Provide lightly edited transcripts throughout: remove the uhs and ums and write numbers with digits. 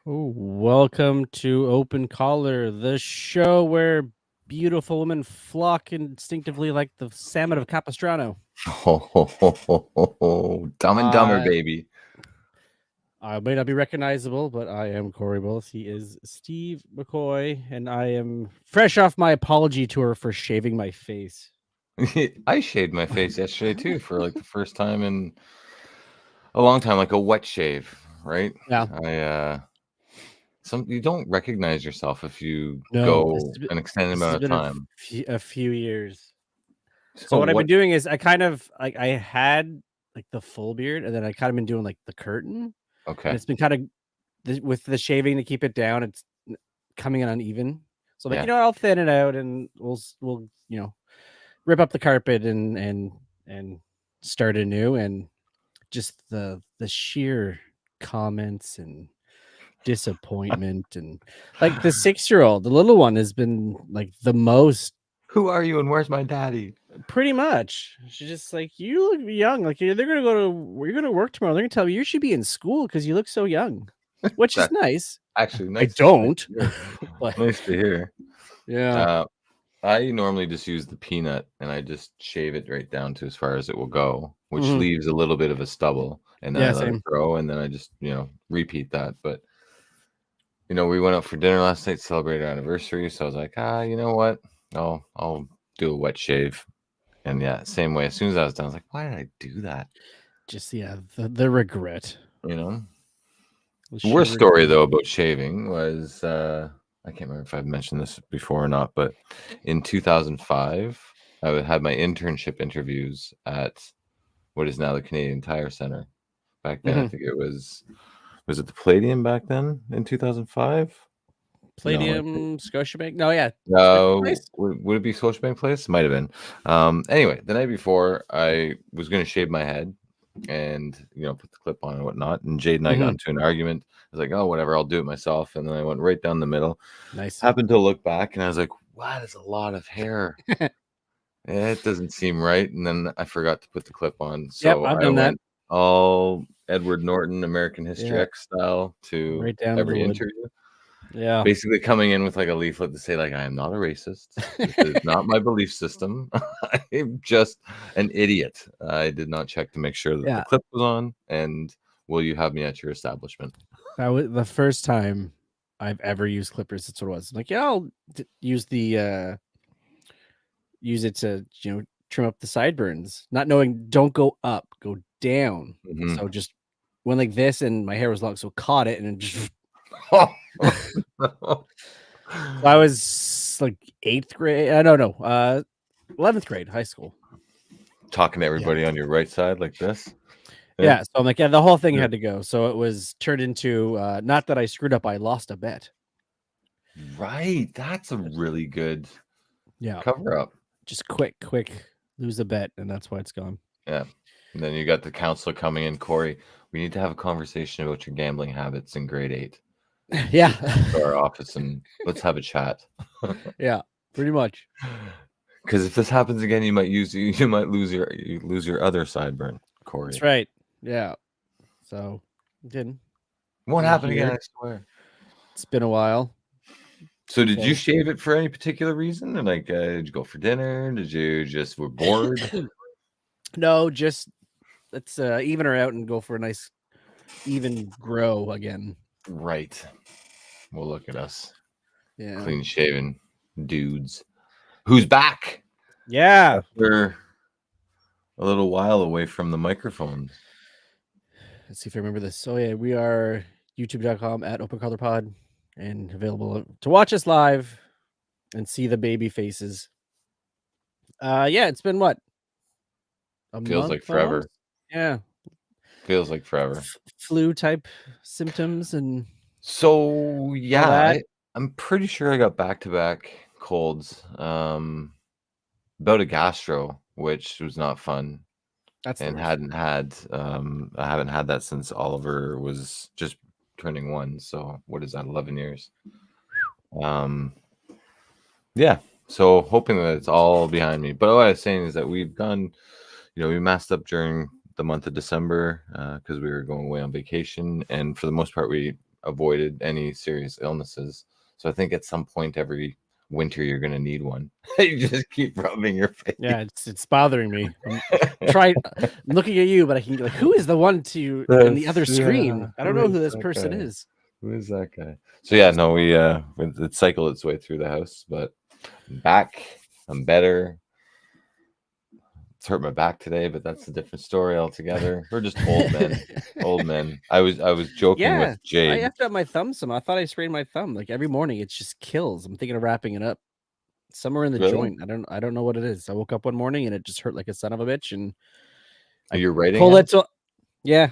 Oh, welcome to Open Collar, the show where beautiful women flock instinctively like the salmon of Capistrano. Dumb and Dumber, Uh, baby. I may not be recognizable, but I am Cory Willis. He is Steve McCoy, and I am fresh off my apology tour for shaving my face. I shaved my face yesterday too for like the first time in a long time, like a wet shave, right? Yeah. You don't recognize yourself if you No, go an extended this has amount of been time. a few years. So So what I've been what? doing is I kind of like I had like the full beard, and then I kind of been doing like the curtain, and Okay, it's been kind of with the shaving to keep it down, it's coming in uneven. So I'm like, yeah. I'll thin it out and we'll rip up the carpet and start anew. And just the sheer comments and disappointment and like the 6-year-old, the little one, has been like the most. Who are you and where's my daddy? Pretty much. She's just like, you look young. Like they're gonna you're gonna work tomorrow. They're gonna tell you should be in school because you look so young, which is That's nice. actually I nice. don't, To hear. but Nice to hear. yeah. Uh, I normally just use the peanut and I just shave it right down to as far as it will go, which Mhm. leaves a little bit of a stubble, and then I Yeah, let it same. grow, and then I just repeat that. But we went out for dinner last night, celebrate our anniversary, so I was like, you know what? I'll do a wet shave, and yeah, same way. As soon as I was done, I was like, why did I do that? Just the regret. You know. The The sheer worst story regret. though about shaving was I can't remember if I've mentioned this before or not, but in 2005, I had my internship interviews at what is now the Canadian Tire Center. Back then, I Mhm. think was it the Palladium back then in 2005? No, Palladium, Scotiabank. No, yeah, Scotiabank no, Place. would it be Scotiabank Place? Might have been. Anyway, the night before, I was going to shave my head and put the clip on and whatnot. And Jade and I got Mhm. into an argument. I was like, oh, whatever, I'll do it myself. And then I went right down the middle. Nice. Happened to look back, and I was like, wow, that's a lot of hair. It doesn't seem right. And then I forgot to put the clip on. Yep, So I've I done that. went all Edward Norton, American History Yeah, X style to right down to the every wood. interview. Yeah. Basically coming in with like a leaflet to say, like, I am not a racist. This is not my belief system. I'm just an idiot. I did not check to make sure that the Yeah. clip was on. And will you have me at your establishment? That was the first time I've ever used clippers. That's what it was. I'm like, yeah, I'll use it to, trim up the sideburns, not knowing don't go up, go down. Mhm. So just went like this, and my hair was long, so caught it and then just So I was like 8th grade. No, 11th grade, high school. Talking to Yeah. everybody on your right side like this. Yeah. So I'm like, yeah, the whole thing Yeah. had to go. So it was turned into not that I screwed up, I lost a bet. Right. That's a really good Yeah. cover up. Just quick, lose a bet, and that's why it's gone. Yeah. And then you got the counselor coming in, Cory. We need to have a conversation about your gambling habits in grade 8. Yeah. To our office and let's have a chat. Yeah, pretty much. Because if this happens again, you might lose your other sideburn, Cory. That's right. Yeah. So didn't. Won't We're happen again, here. I swear. It's been a while. So did you shave it for any particular reason? And like, did you go for dinner? Did you just were bored? No, just let's even her out and go for a nice even grow again. Right. Well, look at us. Yeah. Clean shaven dudes. Who's back? Yeah. After a little while away from the microphones. Let's see if I remember this. So yeah, we are youtube.com at OpenColorPod and available to watch us live and see the baby faces. Yeah, it's been what? Feels Month like forever. almost? Yeah. Feels like forever. Flu type symptoms and So yeah, that. I'm pretty sure I got back-to-back colds. About a gastro, which was not fun. That's And I haven't had that since Oliver was just turning 1. So what is that, 11 years? Yeah. So hoping that it's all behind me. But what I was saying is that we've gone, we messed up during the month of December because we were going away on vacation. And for the most part, avoided any serious illnesses. So I think at some point every winter you're going to need one. You just keep rubbing your face. Yeah, it's bothering me. I'm looking at you, but I can like, who is the one to in the other screen? I don't know who this person is. Who is that guy? So yeah, no, it cycled its way through the house, but I'm back. I'm better. It's hurt my back today, but that's a different story altogether. We're just old men. Old men. I was joking with I Jade. effed up my thumb some. I thought I sprained my thumb. Like every morning, it just kills. I'm thinking of wrapping it up somewhere in the Really? joint. I don't know what it is. I woke up one morning and it just hurt like a son of a bitch. And You're writing pull it? it till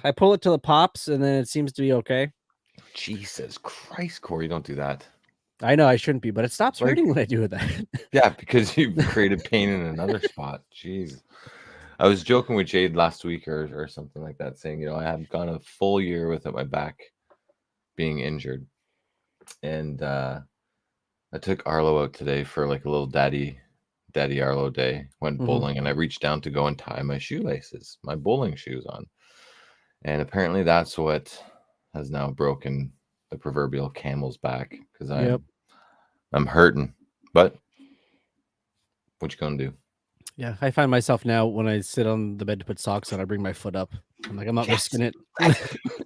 I pull it till it pops, and then it seems to be okay. Jesus Christ, Cory, don't do that. I know I shouldn't be, but it stops hurting when I do that. Yeah, because you've created pain in another spot. Jeez. I was joking with Jade last week or something like that, saying, I have gone a full year without my back being injured. And I took Arlo out today for like a little daddy Arlo day. Went bowling, and I reached down to go and tie my shoelaces, my bowling shoes on. And apparently that's what has now broken the proverbial camel's back, because I'm hurting. But what you gonna do? Yeah, I find myself now when I sit on the bed to put socks on, I bring my foot up. I'm like, I'm not risking it.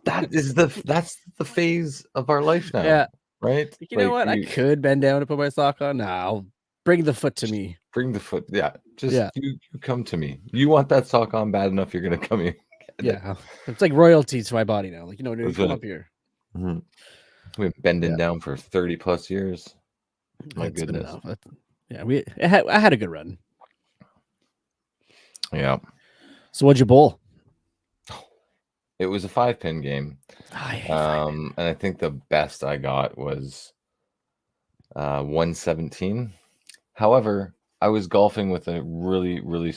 That's the phase of our life now. Yeah. Right? You know what? I could bend down to put my sock on. Now bring the foot to me. Bring the foot. Yeah. You come to me. You want that sock on bad enough, you're gonna come here. Yeah. It's like royalty to my body now. Like, dude, come up here. Mm-hmm. We've been bending down for 30 plus years. My That's goodness. Yeah, I had a good run. Yeah. So what'd you bowl? It was a 5-pin game. And I think the best I got was 117. However, I was golfing with a really, really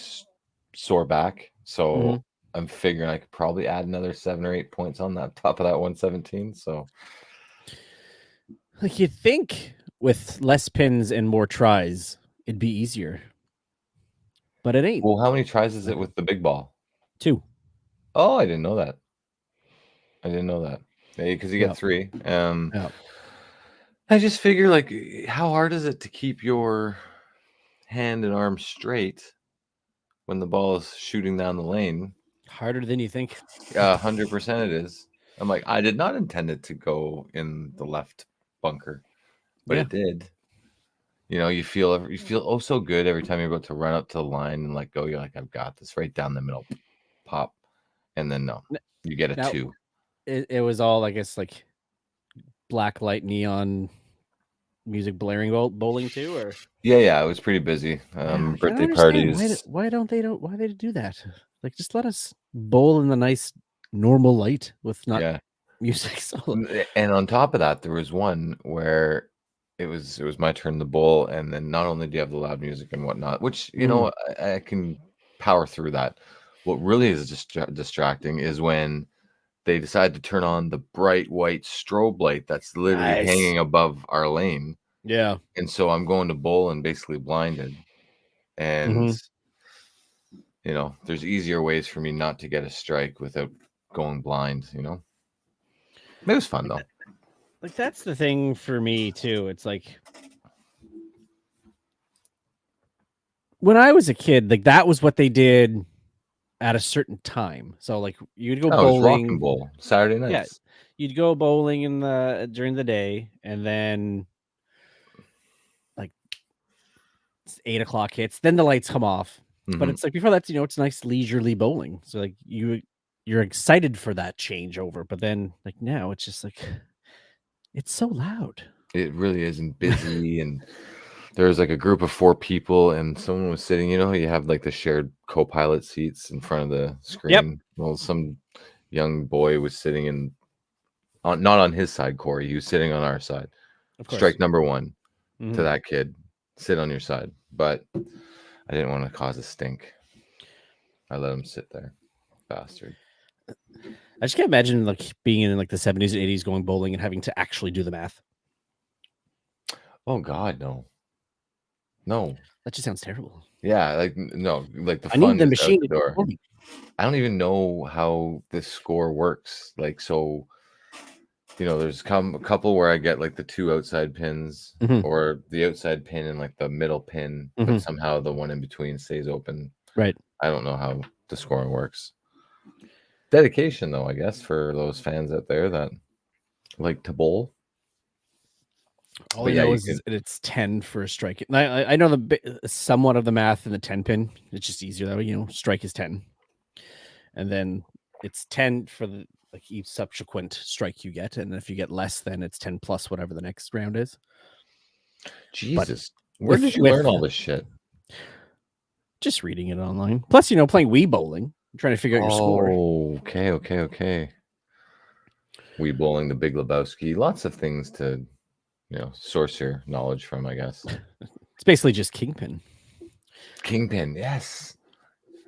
sore back. So I'm figuring I could probably add another 7 or 8 points on that top of that 117. So like, you'd think with less pins and more tries, it'd be easier. But it ain't. Well, how many tries is it with the big ball? 2. Oh, I didn't know that. Because you get 3. I just figure, like, how hard is it to keep your hand and arm straight when the ball is shooting down the lane? Harder than you think. 100% it is. I'm like, I did not intend it to go in the left bunker, but it did. You feel oh so good every time you're about to run up to the line and let go. You're like, I've got this, right down the middle, pop, and then no, you get a 2. It was all, I guess, like black light neon music blaring bowling too, or yeah, it was pretty busy. Birthday parties. Why they do that? Like, just let us bowl in the nice normal light with not music. And on top of that, there was one where it was my turn to bowl, and then not only do you have the loud music and whatnot, which I can power through that. What really is just distracting is when they decide to turn on the bright white strobe light that's literally hanging above our lane. Yeah. And so I'm going to bowl and basically blinded. And there's easier ways for me not to get a strike without going blind. It was fun though. Like, that's the thing for me too. It's like, when I was a kid, like, that was what they did at a certain time. So, like, you'd go bowling. It was rock and bowl Saturday nights. Yeah, you'd go bowling during the day, and then like 8 o'clock hits, then the lights come off. But it's like, before that, it's nice leisurely bowling. So, like, you're excited for that changeover. But then, like, now it's just like, it's so loud. It really is, and busy. And there was like a group of 4 people, and someone was sitting, you have like the shared co-pilot seats in front of the screen. Yep. Well, some young boy was sitting not on his side, Cory. He was sitting on our side. Of course. Strike number 1 to that kid. Sit on your side. But I didn't want to cause a stink. I let him sit there. Bastard. I just can't imagine, like, being in like the 70s and 80s going bowling and having to actually do the math. Oh God, no. That just sounds terrible. Yeah, like, no, like, I need the machine to door. I don't even know how this score works. Like, so, there's a couple where I get like the 2 outside pins Mhm. or the outside pin and like the middle pin, but somehow the one in between stays open. Right. I don't know how the scoring works. Dedication, though, I guess, for those fans out there that like to bowl. All But I yeah, know you is can. it's 10 for a strike. And I know somewhat of the math in the 10 pin. It's just easier that way. Strike is 10, and then it's 10 for the like each subsequent strike you get, and if you get less, then it's 10 plus whatever the next round is. Jesus, where did you learn all this shit? Just reading it online. Plus, playing Wii bowling, trying to figure out your score. Oh, okay. Wii bowling, the Big Lebowski, lots of things to, source your knowledge from, I guess. It's basically just Kingpin. Kingpin, yes.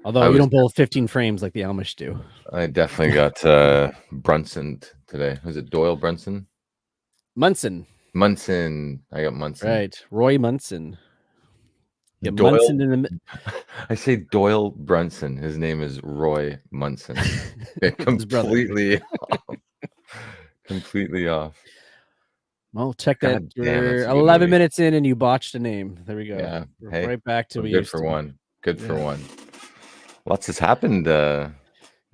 Although you don't bowl 15 frames like the Amish do. I definitely got Brunson today. Was it Doyle Brunson? Munson. I got Munson. Right. Roy Munson. Yeah, Doyle, Munson in the. I say Doyle Brunson. His name is Roy Munson. Completely off. Completely off. Well, check that. We're 11 minutes in and you botched a name. There we go. Yeah. Hey, right back to good for one. Good for one. Lots has happened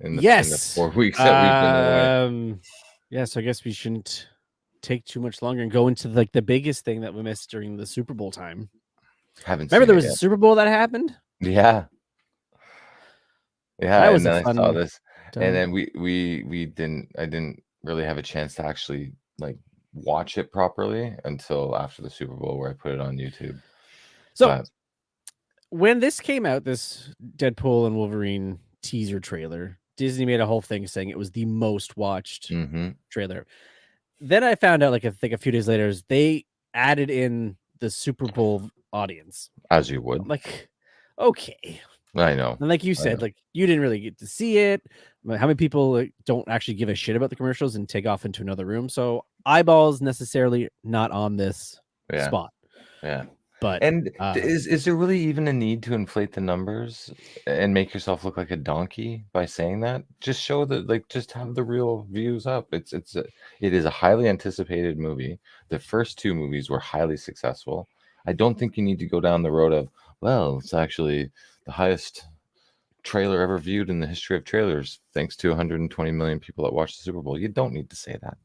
in the 4 weeks that we've been away. Yeah, so I guess we shouldn't take too much longer and go into like the biggest thing that we missed during the Super Bowl time. Remember there was a Super Bowl that happened? Yeah. That was I saw this. time. And then I didn't really have a chance to actually like watch it properly until after the Super Bowl where I put it on YouTube. So when this came out, this Deadpool and Wolverine teaser trailer, Disney made a whole thing saying it was the most watched trailer. Then I found out, like, I think a few days later, they added in the Super Bowl audience. As you would. I'm like, okay. I know. And like you said, like, you didn't really get to see it. How many people don't actually give a shit about the commercials and take off into another room? So eyeballs necessarily not on this spot. Yeah. But is there really even a need to inflate the numbers and make yourself look like a donkey by saying that? Just show that, like, just have the real views up. It is a highly anticipated movie. The first 2 movies were highly successful. I don't think you need to go down the road of, well, it's actually the highest trailer ever viewed in the history of trailers, thanks to 120 million people that watched the Super Bowl. You don't need to say that.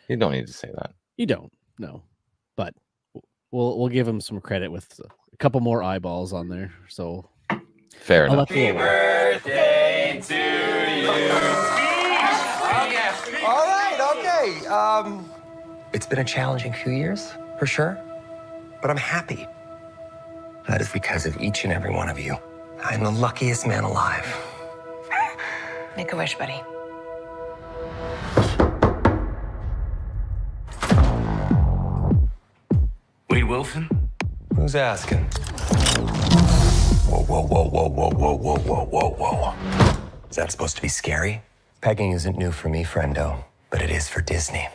You don't need to say that. You don't. No, but. We'll give him some credit with a couple more eyeballs on there. So fair enough. Happy birthday to you. All right, okay. It's been a challenging few years, for sure. But I'm happy. That is because of each and every one of you. I'm the luckiest man alive. Make a wish, buddy. Wade Wilson? Who's asking? Whoa, whoa, whoa, whoa, whoa, whoa, whoa, whoa, whoa, whoa. Is that supposed to be scary? Pegging isn't new for me, friendo, but it is for Disney.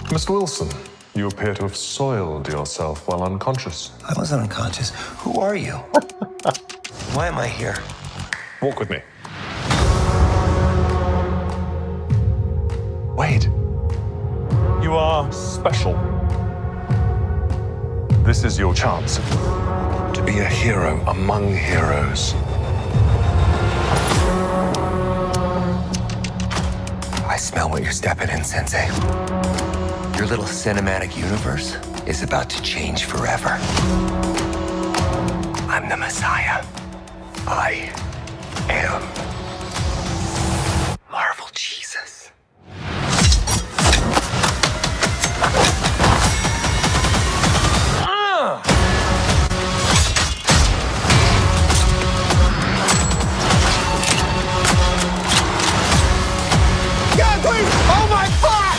Mr. Wilson, you appear to have soiled yourself while unconscious. I wasn't unconscious. Who are you? Why am I here? Walk with me. Wade, you are special. This is your chance to be a hero among heroes. I smell what you're stepping in, Sensei. Your little cinematic universe is about to change forever. I'm the Messiah. I am Marvel Jesus. God, please! Oh my fuck!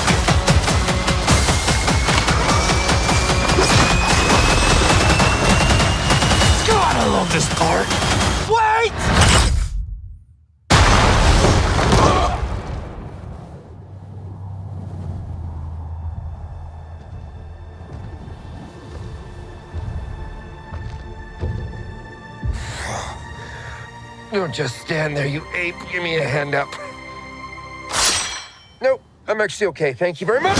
God, I love this part. Wait! Don't just stand there, you ape. Give me a hand up. Nope, I'm actually okay. Thank you very much.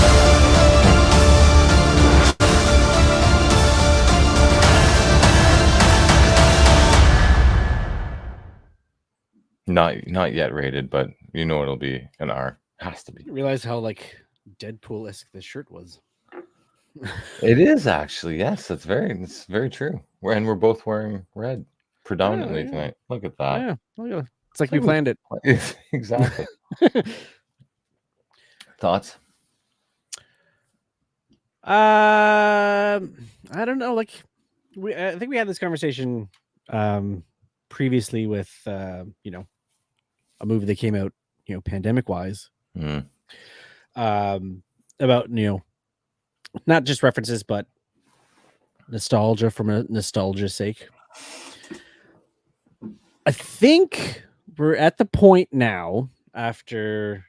Not yet rated, but you know it'll be an R. Has to be. You realize how like Deadpool-esque this shirt was. It is actually, yes. It's very true. We're both wearing red predominantly yeah. tonight. Look at that. Yeah, look at it. It's like we planned it. Exactly. Thoughts? I don't know. Like, I think we had this conversation previously with you know, a movie that came out, you know, pandemic wise, about, you know, not just references but nostalgia from a nostalgia's sake. I think we're at the point now after,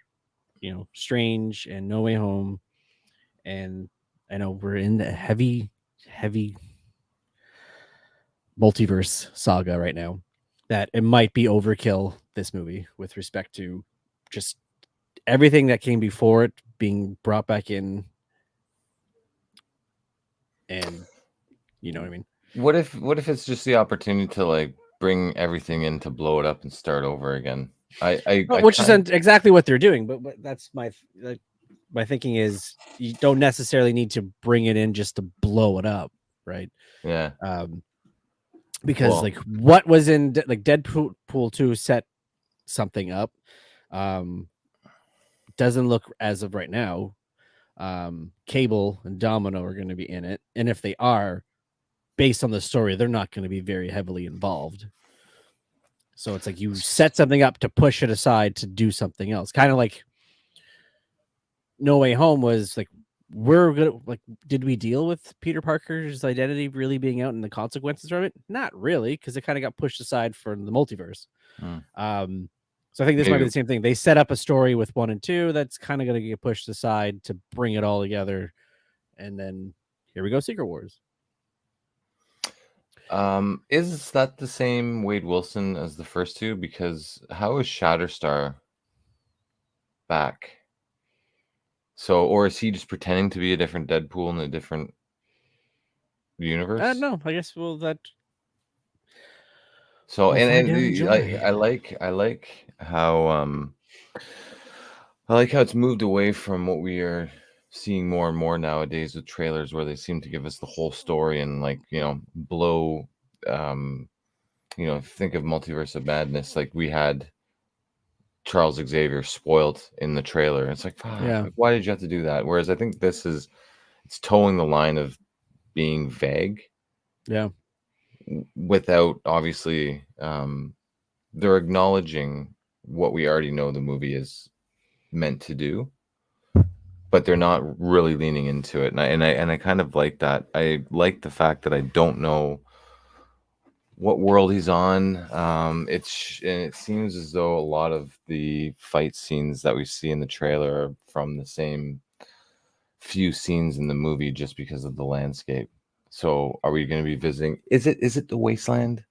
you know, Strange and No Way Home, and I know we're in the heavy multiverse saga right now, that it might be overkill, this movie, with respect to just everything that came before it being brought back in, and you know what I mean. What if it's just the opportunity to like bring everything in to blow it up and start over again? Which is exactly what they're doing, but that's my thinking is you don't necessarily need to bring it in just to blow it up, right? Yeah. Because like what was in like Deadpool 2 set something up. Doesn't look, as of right now, Cable and Domino are going to be in it, and if they are, based on the story, they're not going to be very heavily involved. So it's like you set something up to push it aside to do something else. Kind of like No Way Home was like, we're gonna like, did we deal with Peter Parker's identity really being out and the consequences from it? Not really, because it kind of got pushed aside for the multiverse. So I think this might be the same thing. They set up a story with 1 and 2 that's kind of going to get pushed aside to bring it all together, and then here we go, Secret Wars. Is that the same Wade Wilson as the first two? Because how is Shatterstar back? So, or is he just pretending to be a different Deadpool in a different universe? No, I guess that. So, we'll I like how it's moved away from what we are seeing more and more nowadays with trailers, where they seem to give us the whole story and like, you know, blow, you know, think of Multiverse of Madness, like we had Charles Xavier spoiled in the trailer. It's like, why did you have to do that? Whereas I think it's towing the line of being vague, without obviously they're acknowledging what we already know the movie is meant to do, but they're not really leaning into it. And I kind of like that. I like the fact that I don't know what world he's on. It seems as though a lot of the fight scenes that we see in the trailer are from the same few scenes in the movie, just because of the landscape. So are we going to be visiting? Is it the Wasteland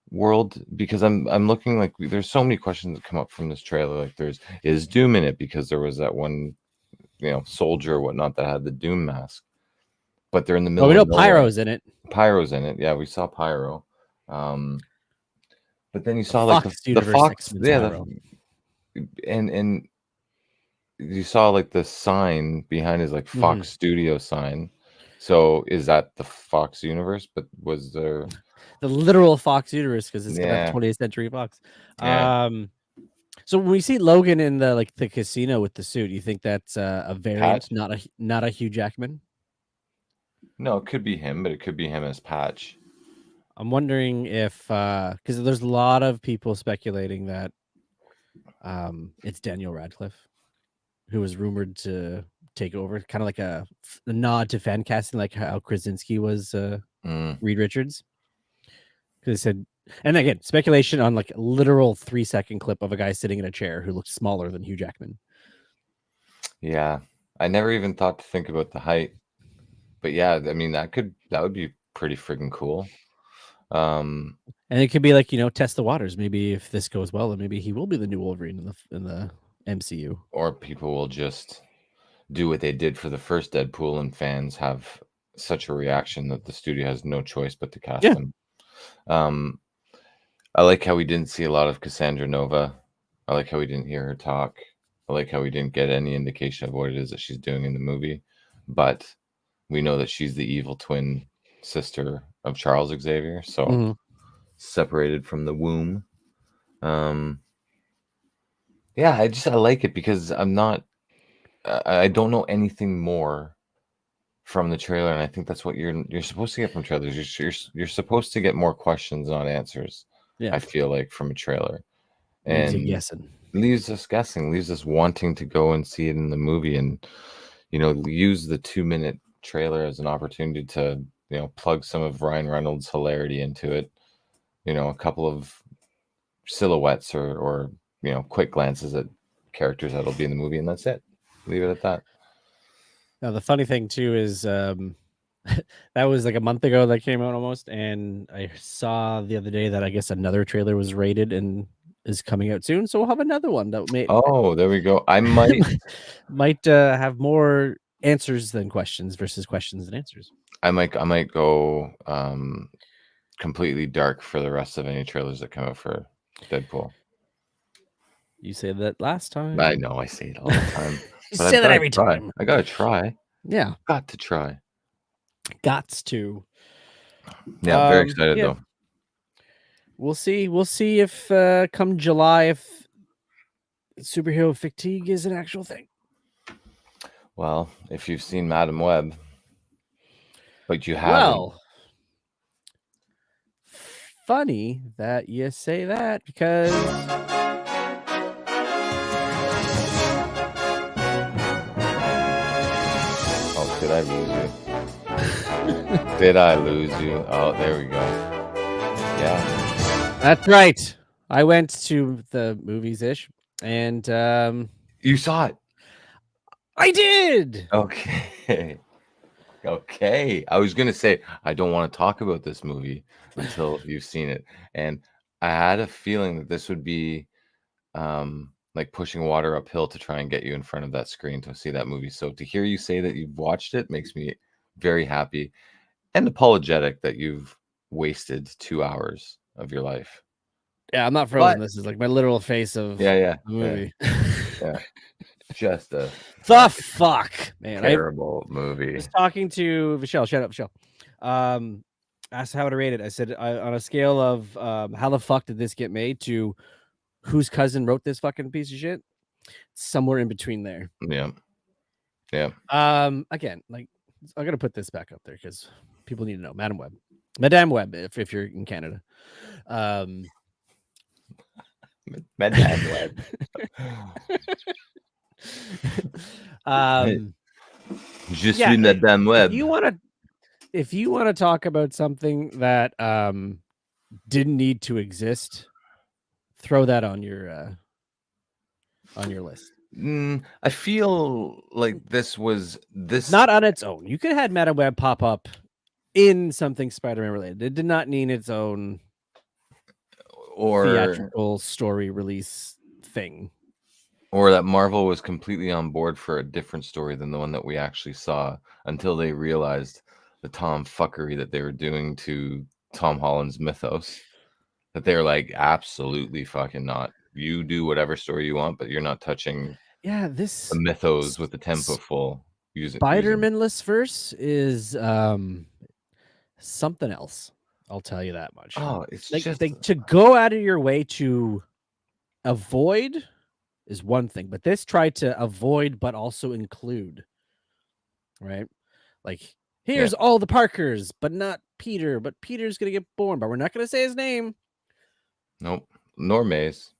world? Because I'm looking, like, there's so many questions that come up from this trailer. Like, is Doom in it? Because there was that one, you know, soldier or whatnot that had the Doom mask. But they're in the middle. We know of nowhere. Pyro's in it. Pyro's in it. Yeah, we saw Pyro. But then you saw like the Fox, and you saw like the sign behind his like Fox Studio sign. So is that the Fox universe? But was there the literal Fox universe, because it's got 20th Century Fox? So when we see Logan in the casino with the suit, you think that's a variant, not a Hugh Jackman? No, it could be him, but it could be him as Patch. I'm wondering if, because there's a lot of people speculating that it's Daniel Radcliffe, who was rumored to take over, kind of like a nod to fan casting, like how Krasinski was Reed Richards. Because they said, and again, speculation on like a literal 3-second clip of a guy sitting in a chair who looked smaller than Hugh Jackman. Yeah, I never even thought to think about the height, but yeah, I mean that would be pretty freaking cool. And it could be like, test the waters. Maybe if this goes well, then maybe he will be the new Wolverine in the MCU. Or people will just do what they did for the first Deadpool, and fans have such a reaction that the studio has no choice but to cast him. I like how we didn't see a lot of Cassandra Nova. I like how we didn't hear her talk. I like how we didn't get any indication of what it is that she's doing in the movie. But we know that she's the evil twin sister of Charles Xavier, so separated from the womb. Yeah, I like it because I don't know anything more from the trailer, and I think that's what you're supposed to get from trailers. You're supposed to get more questions, not answers. Yeah, I feel like from a trailer, leaves and you guessing. Leaves us guessing, leaves us wanting to go and see it in the movie, and use the 2-minute trailer as an opportunity to plug some of Ryan Reynolds' hilarity into it. A couple of silhouettes or quick glances at characters that'll be in the movie, and that's it. Leave it at that. Now the funny thing too is that was like a month ago that came out almost, and I saw the other day that I guess another trailer was rated and is coming out soon, so we'll have another one that may there we go. I might have more answers than questions versus questions and answers. I might go completely dark for the rest of any trailers that come out for Deadpool. You said that last time. I know I say it all the time. You say that every time. I gotta try. Yeah, got to try. Gots to. Yeah, very excited though. We'll see. We'll see if come July if superhero fatigue is an actual thing. Well, if you've seen Madam Web, but you haven't. Well, funny that you say that because did I lose you? Did I lose you? Oh, there we go. Yeah. That's right. I went to the movies-ish, and you saw it. I did. Okay. Okay. I was gonna say I don't want to talk about this movie until you've seen it, and I had a feeling that this would be like pushing water uphill to try and get you in front of that screen to see that movie. So to hear you say that you've watched it makes me very happy and apologetic that you've wasted 2 hours of your life. Yeah, I'm not frozen. This is like my literal face of the movie. Yeah. Just a fuck, man. Terrible movie. I was talking to Michelle. Shut up, Michelle. Asked how to rate it. I said on a scale of how the fuck did this get made to whose cousin wrote this fucking piece of shit, somewhere in between there. Yeah. Again, like I'm gonna put this back up there because people need to know. Madam Web, if you're in Canada. Madam Web. Just read that damn web. If you want to talk about something that didn't need to exist, throw that on your list. I feel like this not on its own. You could have had Madam Web pop up in something Spider-Man related. It did not need its own or theatrical story release thing. Or that Marvel was completely on board for a different story than the one that we actually saw until they realized the tomfuckery that they were doing to Tom Holland's mythos. That they're like, absolutely fucking not. You do whatever story you want, but you're not touching this the mythos with the tempo full. Spider-Man-less verse is something else. I'll tell you that much. Oh, it's like, just to go out of your way to avoid is one thing, but this tried to avoid but also include, right? Like, here's all the Parkers, but not Peter, but Peter's gonna get born, but we're not gonna say his name. Nope. Nor Maze.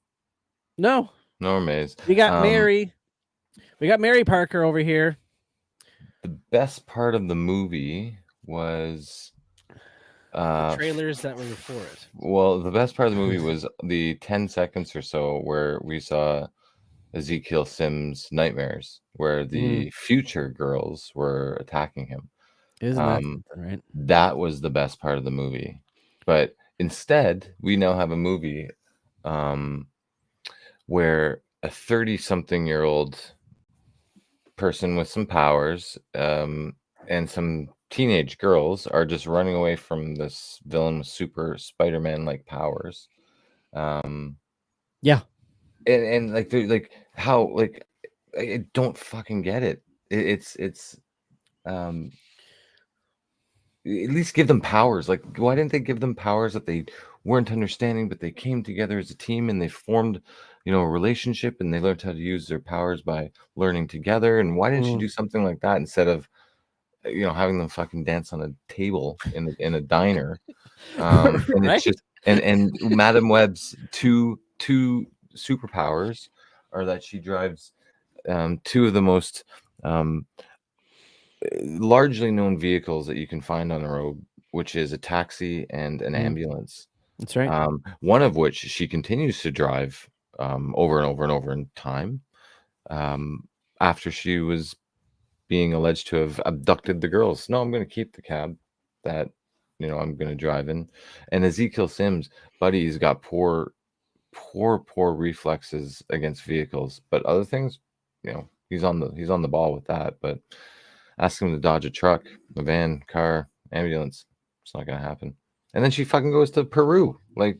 No. Nor Maze. We got Mary. We got Mary Parker over here. The best part of the movie was the trailers that were for it. Well, the best part of the movie was the 10 seconds or so where we saw Ezekiel Sims' nightmares, where the future girls were attacking him. Isn't that something, right? That was the best part of the movie. But instead, we now have a movie where a 30-something-year-old person with some powers and some teenage girls are just running away from this villain with super Spider-Man-like powers. Yeah. And like they're like how like I don't fucking get it. It's at least give them powers. Like, why didn't they give them powers that they weren't understanding, but they came together as a team and they formed, a relationship, and they learned how to use their powers by learning together? And why didn't you do something like that instead of, having them fucking dance on a table in a diner? And Right? it's just and Madam Web's two superpowers are that she drives two of the most largely known vehicles that you can find on the road, which is a taxi and an ambulance. That's right. One of which she continues to drive over and over and over in time after she was being alleged to have abducted the girls. No, I'm going to keep the cab that I'm going to drive in. And Ezekiel Sims, buddy, he's got poor reflexes against vehicles, but other things, he's on the ball with that. But ask him to dodge a truck, a van, car, ambulance, it's not going to happen. And then she fucking goes to Peru, like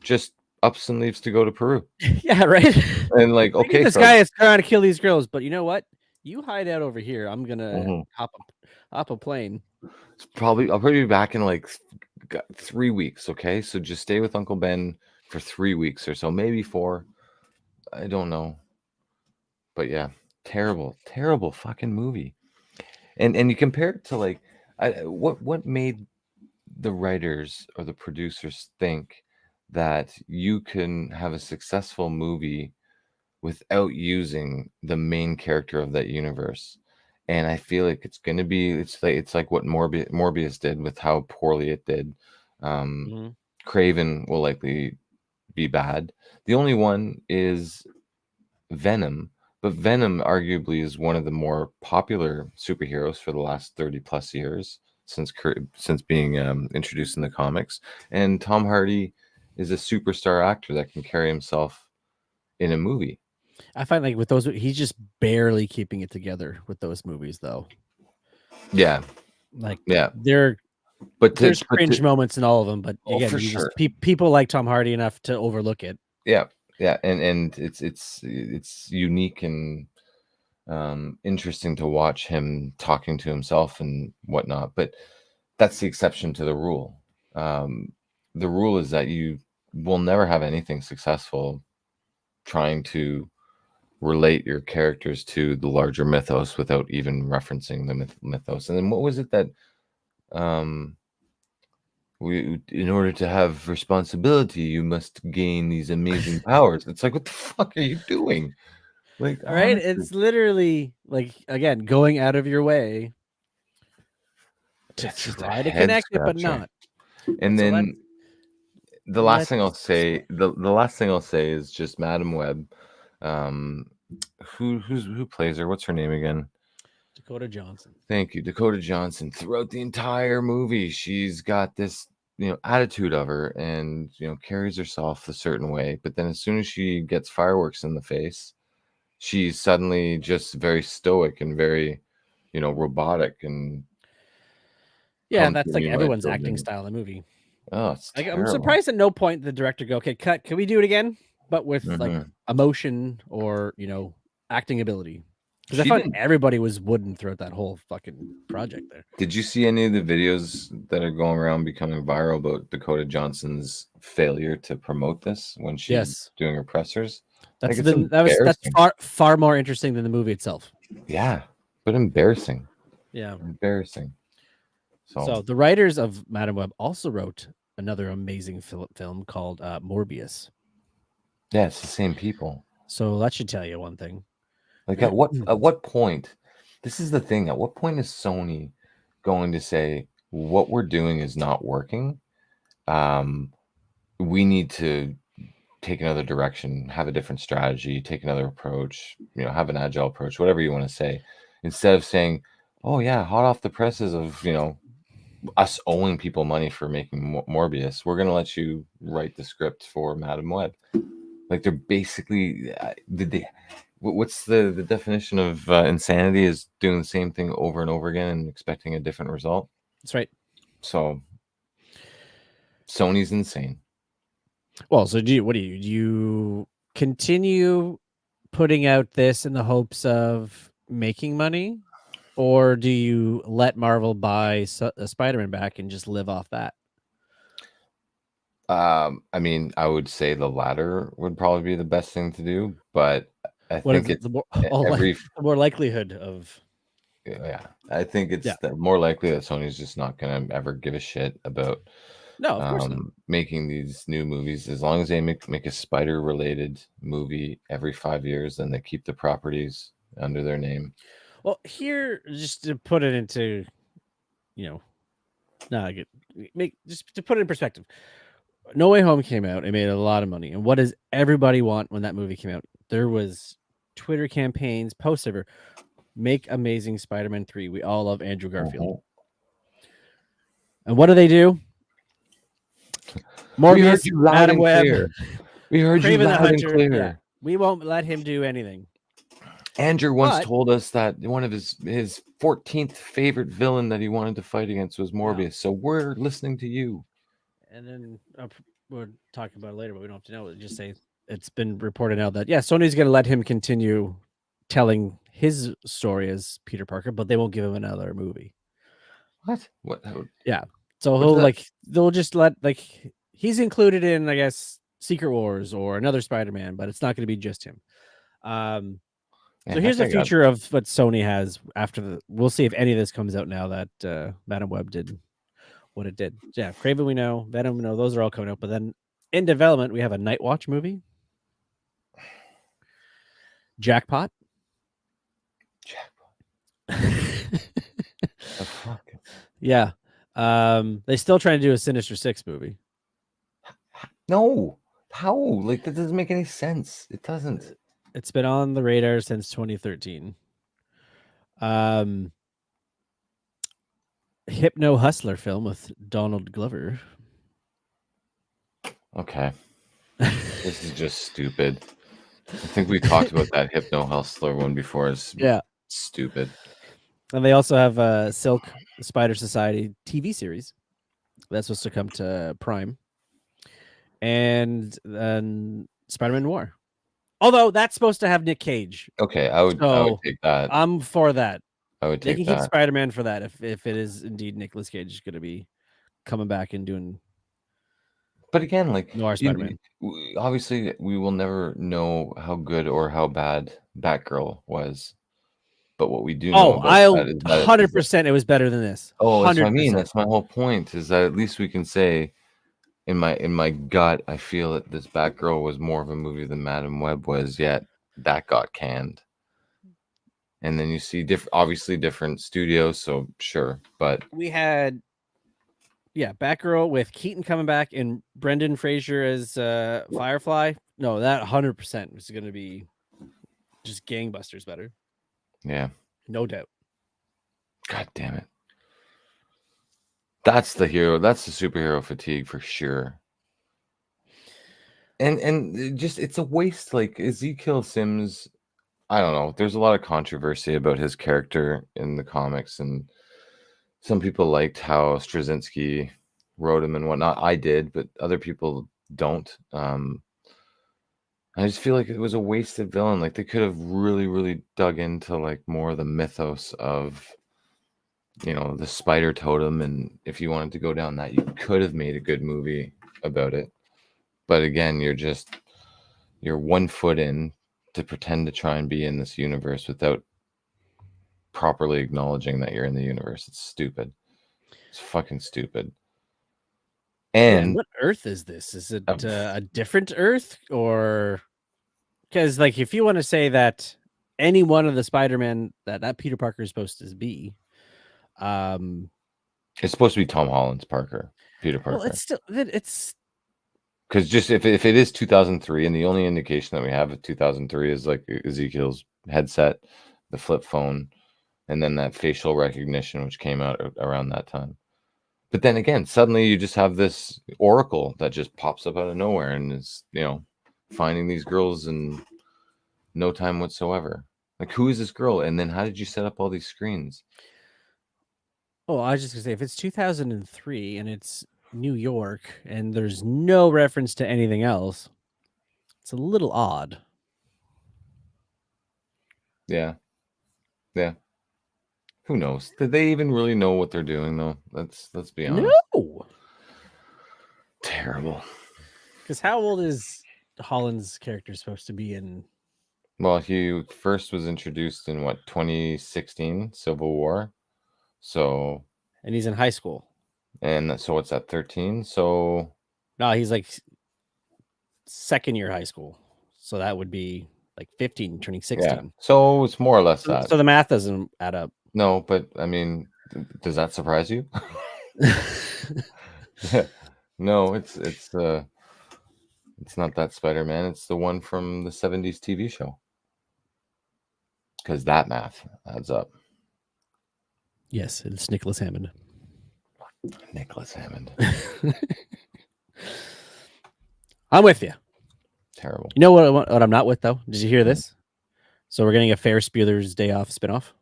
just ups and leaves to go to Peru. Yeah, right. And like, okay, this guy is trying to kill these girls, but you know what? You hide out over here. I'm gonna hop a plane. I'll probably be back in like 3 weeks. Okay, so just stay with Uncle Ben for 3 weeks or so, maybe 4. I don't know, but yeah, terrible fucking movie. And you compare it to like, what made the writers or the producers think that you can have a successful movie without using the main character of that universe? And I feel like it's like what Morbius did with how poorly it did. Craven will likely be bad. The only one is Venom, but Venom arguably is one of the more popular superheroes for the last 30 plus years since being introduced in the comics. And Tom Hardy is a superstar actor that can carry himself in a movie. I find like with those, he's just barely keeping it together with those movies, though. Yeah, there's cringe moments in all of them, but again, for sure. People like Tom Hardy enough to overlook it. Yeah, and it's unique and interesting to watch him talking to himself and whatnot. But that's the exception to the rule. The rule is that you will never have anything successful trying to relate your characters to the larger mythos without even referencing the mythos. And then what was it that in order to have responsibility, you must gain these amazing powers? It's like, what the fuck are you doing? Like, all right, it's literally like, again, going out of your way to try to connect it, but not. And so then the last thing I'll say, the last thing I'll say is just Madam Web. Who plays her? What's her name again? Dakota Johnson. Thank you, Dakota Johnson. Throughout the entire movie, she's got this, attitude of her, and carries herself a certain way. But then, as soon as she gets fireworks in the face, she's suddenly just very stoic and very, robotic. And yeah, that's like everyone's acting style in the movie. Oh, it's terrible. I'm surprised at no point the director go, okay, cut. Can we do it again? But with like emotion or acting ability, because I thought everybody was wooden throughout that whole fucking project there. Did you see any of the videos that are going around becoming viral about Dakota Johnson's failure to promote this when she's doing her pressers? That's far more interesting than the movie itself. Yeah, but embarrassing. Yeah, embarrassing. So the writers of Madam Web also wrote another amazing film called Morbius. Yeah, it's the same people. So that should tell you one thing. Like at what point? This is the thing. At what point is Sony going to say what we're doing is not working? We need to take another direction, have a different strategy, take another approach. Have an agile approach, whatever you want to say, instead of saying, "Oh yeah, hot off the presses of us owing people money for making Morbius, we're gonna let you write the script for Madam Web. Like they're basically did they? What's the definition of insanity? Is doing the same thing over and over again and expecting a different result. That's right. So Sony's insane. Well, so do you continue putting out this in the hopes of making money, or do you let Marvel buy Spider-Man back and just live off that? I mean, I would say the latter would probably be the best thing to do, but I What think is it's the every more likelihood of? yeah. I think it's Yeah. more likely that Sony's just not gonna ever give a shit about No, of course not. making these new movies. As long as they make a spider-related movie every 5 years, then they keep the properties under their name. Well, here, just to put it into, just to put it in perspective. No Way Home came out. It made a lot of money. And what does everybody want when that movie came out? There was Twitter campaigns, posts ever. Make Amazing Spider-Man 3. We all love Andrew Garfield. And what do they do? Morbius, Madam Web. We heard you Kraven the loud and Hunter. clear. Yeah, we won't let him do anything. Andrew once But- told us that one of his 14th favorite villain that he wanted to fight against was Morbius. So we're listening to you. And then we'll talk about it later, but we don't have to know. Just say it's been reported now that Sony's going to let him continue telling his story as Peter Parker, but they won't give him another movie. What? Yeah. So they'll just let he's included in, I guess, Secret Wars or another Spider-Man, but it's not going to be just him. So here's the future of what Sony has after we'll see if any of this comes out now that Madam Web did what it did. Yeah, Kraven we know, Venom we know, those are all coming out. But then in development, we have a Night Watch movie. Jackpot. The fuck? Yeah. They still trying to do a Sinister Six movie. No. How? Like that doesn't make any sense. It doesn't. It's been on the radar since 2013. Hypno Hustler film with Donald Glover. Okay. This is just stupid. I think we talked about that Hypno Hustler one before. It's stupid. And they also have a Silk Spider Society TV series that's supposed to come to Prime. And then Spider-Man Noir. Although that's supposed to have Nick Cage. Okay, I would take that. I'm for that. I would They take can keep that. Spider-Man for that if it is indeed Nicolas Cage going to be coming back and doing. But again, like Noir Spider-Man. Obviously, we will never know how good or how bad Batgirl was. But what we do know I'll about that is 100% it was better than this. Oh, that's what I mean. 100%. That's my whole point. Is that at least we can say, in my gut, I feel that this Batgirl was more of a movie than Madam Web was. Yet that got canned. And then you see obviously different studios. So sure, but We had, Batgirl with Keaton coming back and Brendan Fraser as Firefly. No, that 100% was going to be just gangbusters better. yeah, No doubt. God damn it. That's the hero. That's the superhero fatigue for sure. And just it's a waste. Like Ezekiel Sims, I don't know. There's a lot of controversy about his character in the comics, and some people liked how Straczynski wrote him and whatnot. I did, but other people don't. I just feel like it was a wasted villain. Like they could have really, really dug into like more of the mythos of, the spider totem. And if you wanted to go down that, you could have made a good movie about it. But again, you're 1 foot in to pretend to try and be in this universe without properly acknowledging that you're in the universe. It's stupid. It's fucking stupid. And what Earth is this? Is it a different Earth, or because if you want to say that any one of the Spider-Man that Peter Parker is supposed to be, it's supposed to be Tom Holland's Peter Parker. Well, it's because just if it is 2003, and the only indication that we have of 2003 is like Ezekiel's headset, the flip phone, and then that facial recognition which came out around that time. But then again, suddenly you just have this oracle that just pops up out of nowhere and is, finding these girls in no time whatsoever. Like, who is this girl? And then how did you set up all these screens? Oh, I was just gonna say, if it's 2003 and it's New York and there's no reference to anything else, it's a little odd. Yeah. Yeah. Who knows? Did they even really know what they're doing, though? Let's be honest. No, Terrible. because how old is Holland's character supposed to be in? Well, he first was introduced in 2016 Civil War. So, And he's in high school. and so what's that, 13? So, No, he's like second year high school. So that would be like 15, turning 16. yeah. So it's more or less that. So the math doesn't add up. No, but I mean, does that surprise you? No, it's not that Spider-Man. It's the one from the 70s TV show. Because that math adds up. Yes, it's Nicholas Hammond. Nicholas Hammond. I'm with you. Terrible. You know what I'm not with, though? Did you hear this? So we're getting a Ferris Bueller's Day Off spinoff.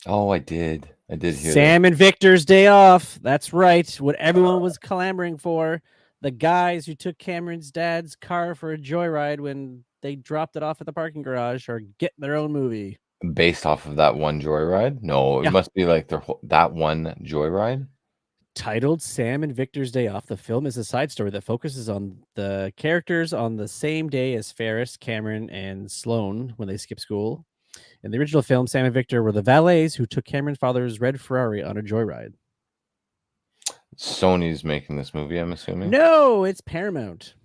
Oh, I did hear that. Sam and Victor's Day Off. That's right. What everyone was clamoring for. The guys who took Cameron's dad's car for a joyride when they dropped it off at the parking garage are getting their own movie. Based off of that one joyride? No, it Yeah. must be like that one joyride. Titled Sam and Victor's Day Off, the film is a side story that focuses on the characters on the same day as Ferris, Cameron, and Sloane when they skip school. In the original film, Sam and Victor were the valets who took Cameron's father's red Ferrari on a joyride. Sony's making this movie, I'm assuming. No, it's Paramount.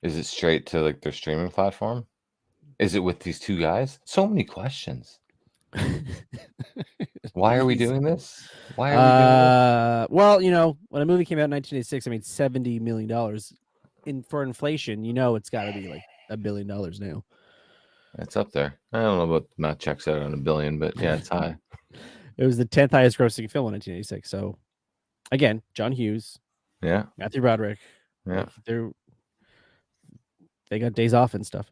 Is it straight to like their streaming platform? Is it with these two guys? So many questions. Why are we doing this? Why are we doing this? Well, when a movie came out in 1986, I made $70 million. For inflation, it's got to be like $1 billion now. It's up there. I don't know about math checks out on $1 billion, but yeah, it's high. It was the 10th highest grossing film in 1986. So, again, John Hughes, Yeah. Matthew Broderick. Yeah. They got days off and stuff.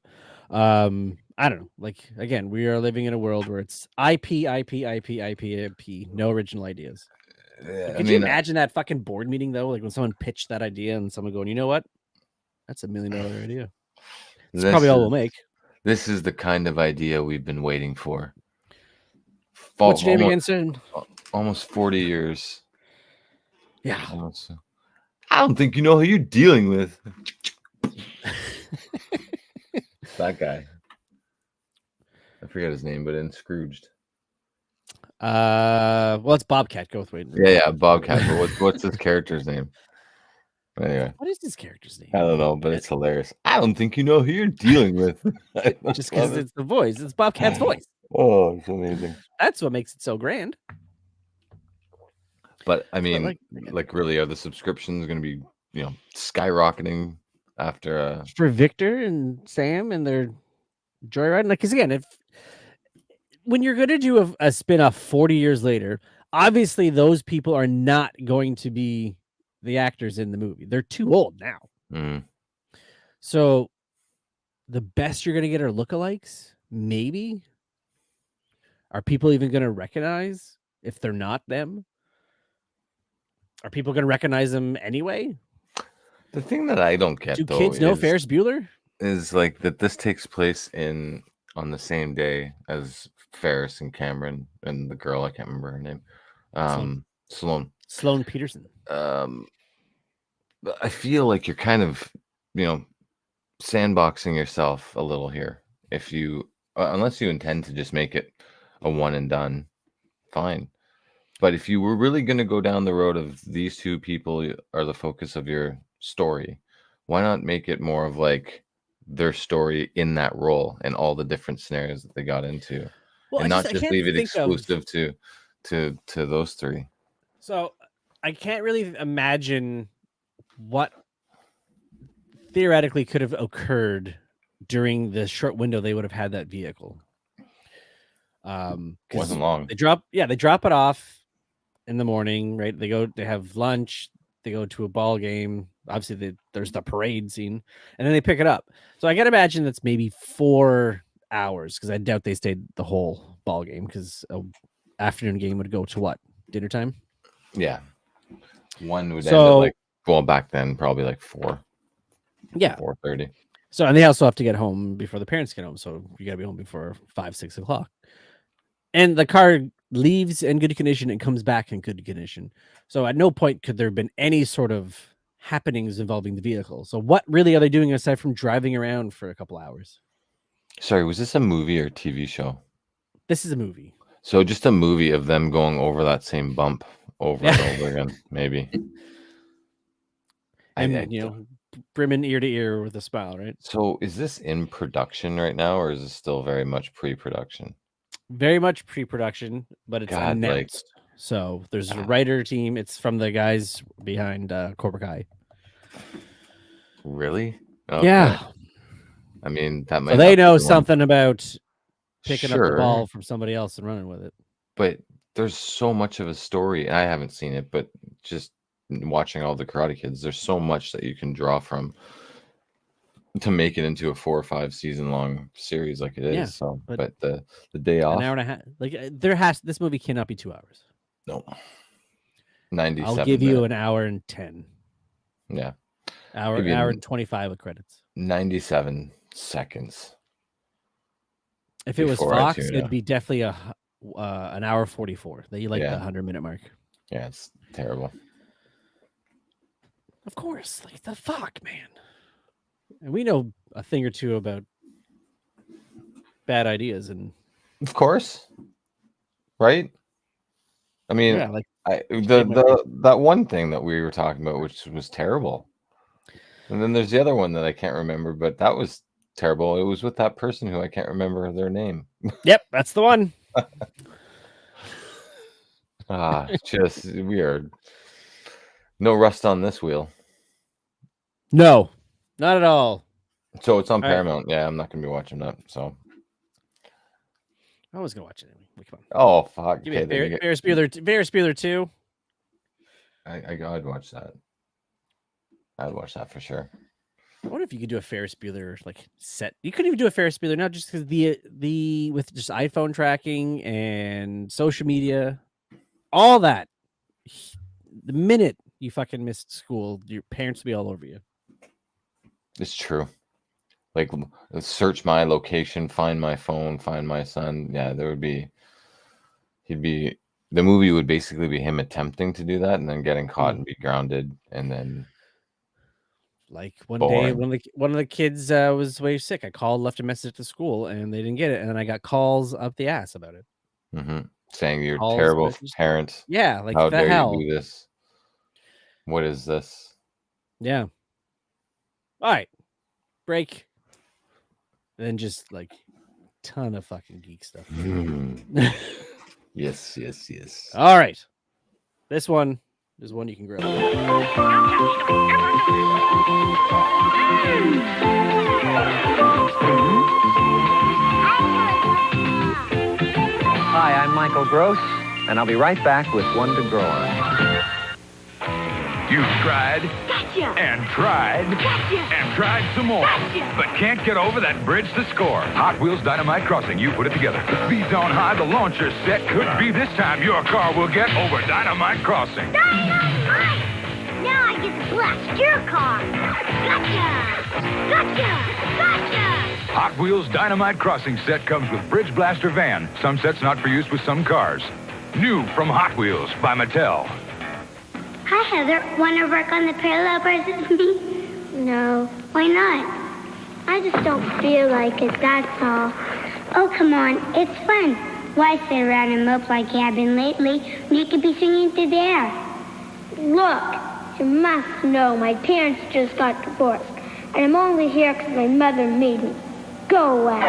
I don't know. Like, again, we are living in a world where it's IP, no original ideas. Could you imagine that fucking board meeting, though? Like when someone pitched that idea and someone going, you know what? That's $1 million idea. That's probably all we'll make. This is the kind of idea we've been waiting for. What's your name again, soon? Almost 40 years. Yeah. Almost. I don't think you know who you're dealing with. That guy. I forget his name, but in Scrooged. Well, it's Bobcat Goldthwait. Yeah, Bobcat. But what's his character's name? Anyway. What is his character's name? I don't know, but it's hilarious. I don't think you know who you're dealing with. Just because it's the voice. It's Bobcat's voice. Oh, it's amazing. That's what makes it so grand. But I mean, like really, are the subscriptions going to be, skyrocketing after for Victor and Sam and their joyriding? Like, because again, when you're going to do a spin-off 40 years later, obviously those people are not going to be the actors in the movie. They're too old now. Mm. So the best you're going to get are lookalikes, maybe. Are people even going to recognize if they're not them? Are people going to recognize them anyway? The thing that I don't get, do kids know Ferris Bueller? Is like that this takes place on the same day as Ferris and Cameron and the girl, I can't remember her name. Sloane Peterson. I feel like you're kind of, sandboxing yourself a little here. If you, unless you intend to just make it a one and done, fine. But if you were really going to go down the road of these two people are the focus of your story, why not make it more of like their story in that role and all the different scenarios that they got into, and not just leave it exclusive to those three? So I can't really imagine what theoretically could have occurred during the short window they would have had that vehicle. Wasn't long. They drop it off in the morning, right? They have lunch, they go to a ball game. Obviously, there's the parade scene, and then they pick it up. So I can imagine that's maybe 4 hours, because I doubt they stayed the whole ball game, because an afternoon game would go to what, dinner time? Yeah. One would end at like, well, back then probably like 4. Yeah, 4:30. So, and they also have to get home before the parents get home. So you gotta be home before 5, 6 o'clock. And the car leaves in good condition and comes back in good condition. So at no point could there have been any sort of happenings involving the vehicle. So what really are they doing aside from driving around for a couple hours? Sorry, was this a movie or TV show? This is a movie. So just a movie of them going over that same bump over and over again, maybe. And brimming ear to ear with a smile, right? So is this in production right now, or is it still very much pre-production? Very much pre-production, but it's announced. So there's a writer team. It's from the guys behind Cobra Kai. Really? Okay. Yeah. I mean, that might. So they know something about picking up the ball from somebody else and running with it. But there's so much of a story. I haven't seen it, but just watching all the Karate Kids, there's so much that you can draw from to make it into a 4 or 5 season long series like it is. Yeah, so, but the day off, an hour and a half. Like this movie cannot be 2 hours. No. 97. I'll give you an hour and 10. Yeah. Hour and 25 with credits. 97 seconds. If it was Fox, it'd be definitely an hour 44. That you like the 100-minute mark. Yeah, it's terrible. Of course, like the fuck, man. And we know a thing or two about bad ideas, and of course, right? I mean, yeah, like that one thing that we were talking about, which was terrible, and then there's the other one that I can't remember, but that was terrible. It was with that person who I can't remember their name. Yep, that's the one. Just weird. No rust on this wheel. No, not at all. So it's on Paramount. Yeah, I'm not gonna be watching that. So I was gonna watch it anyway. Come on. Oh fuck! Give me Ferris Bueller 2. I'd watch that. I'd watch that for sure. I wonder if you could do a Ferris Bueller set. You couldn't even do a Ferris Bueller now, just because the with just iPhone tracking and social media, all that. The minute you fucking missed school, your parents will be all over you. It's true. Like, search my location, find my phone, find my son. Yeah, the movie would basically be him attempting to do that and then getting caught and be grounded, and then like one day one of the kids was way sick. I called, left a message to school, and they didn't get it, and then I got calls up the ass about it. Saying you're terrible parent. Yeah, like how the dare hell you do this? What is this? Yeah. All right, break. And then just like ton of fucking geek stuff. Yes. All right, this one is one you can grab. Hi, I'm Michael Gross, and I'll be right back with one to grow on. You've tried and tried and tried some more, but can't get over that bridge to score. Hot Wheels Dynamite Crossing, you put it together. Speeds on high, the launcher set could be this time your car will get over Dynamite Crossing. Dynamite! Now I get to blast your car. Gotcha! Hot Wheels Dynamite Crossing set comes with Bridge Blaster van. Some sets not for use with some cars. New from Hot Wheels by Mattel. Hi, Heather. Want to work on the parallel bars with me? No. Why not? I just don't feel like it, that's all. Oh, come on. It's fun. Why sit around and mope like you have been lately when you could be swinging through the air? Look, you must know my parents just got divorced, and I'm only here because my mother made me. Go away.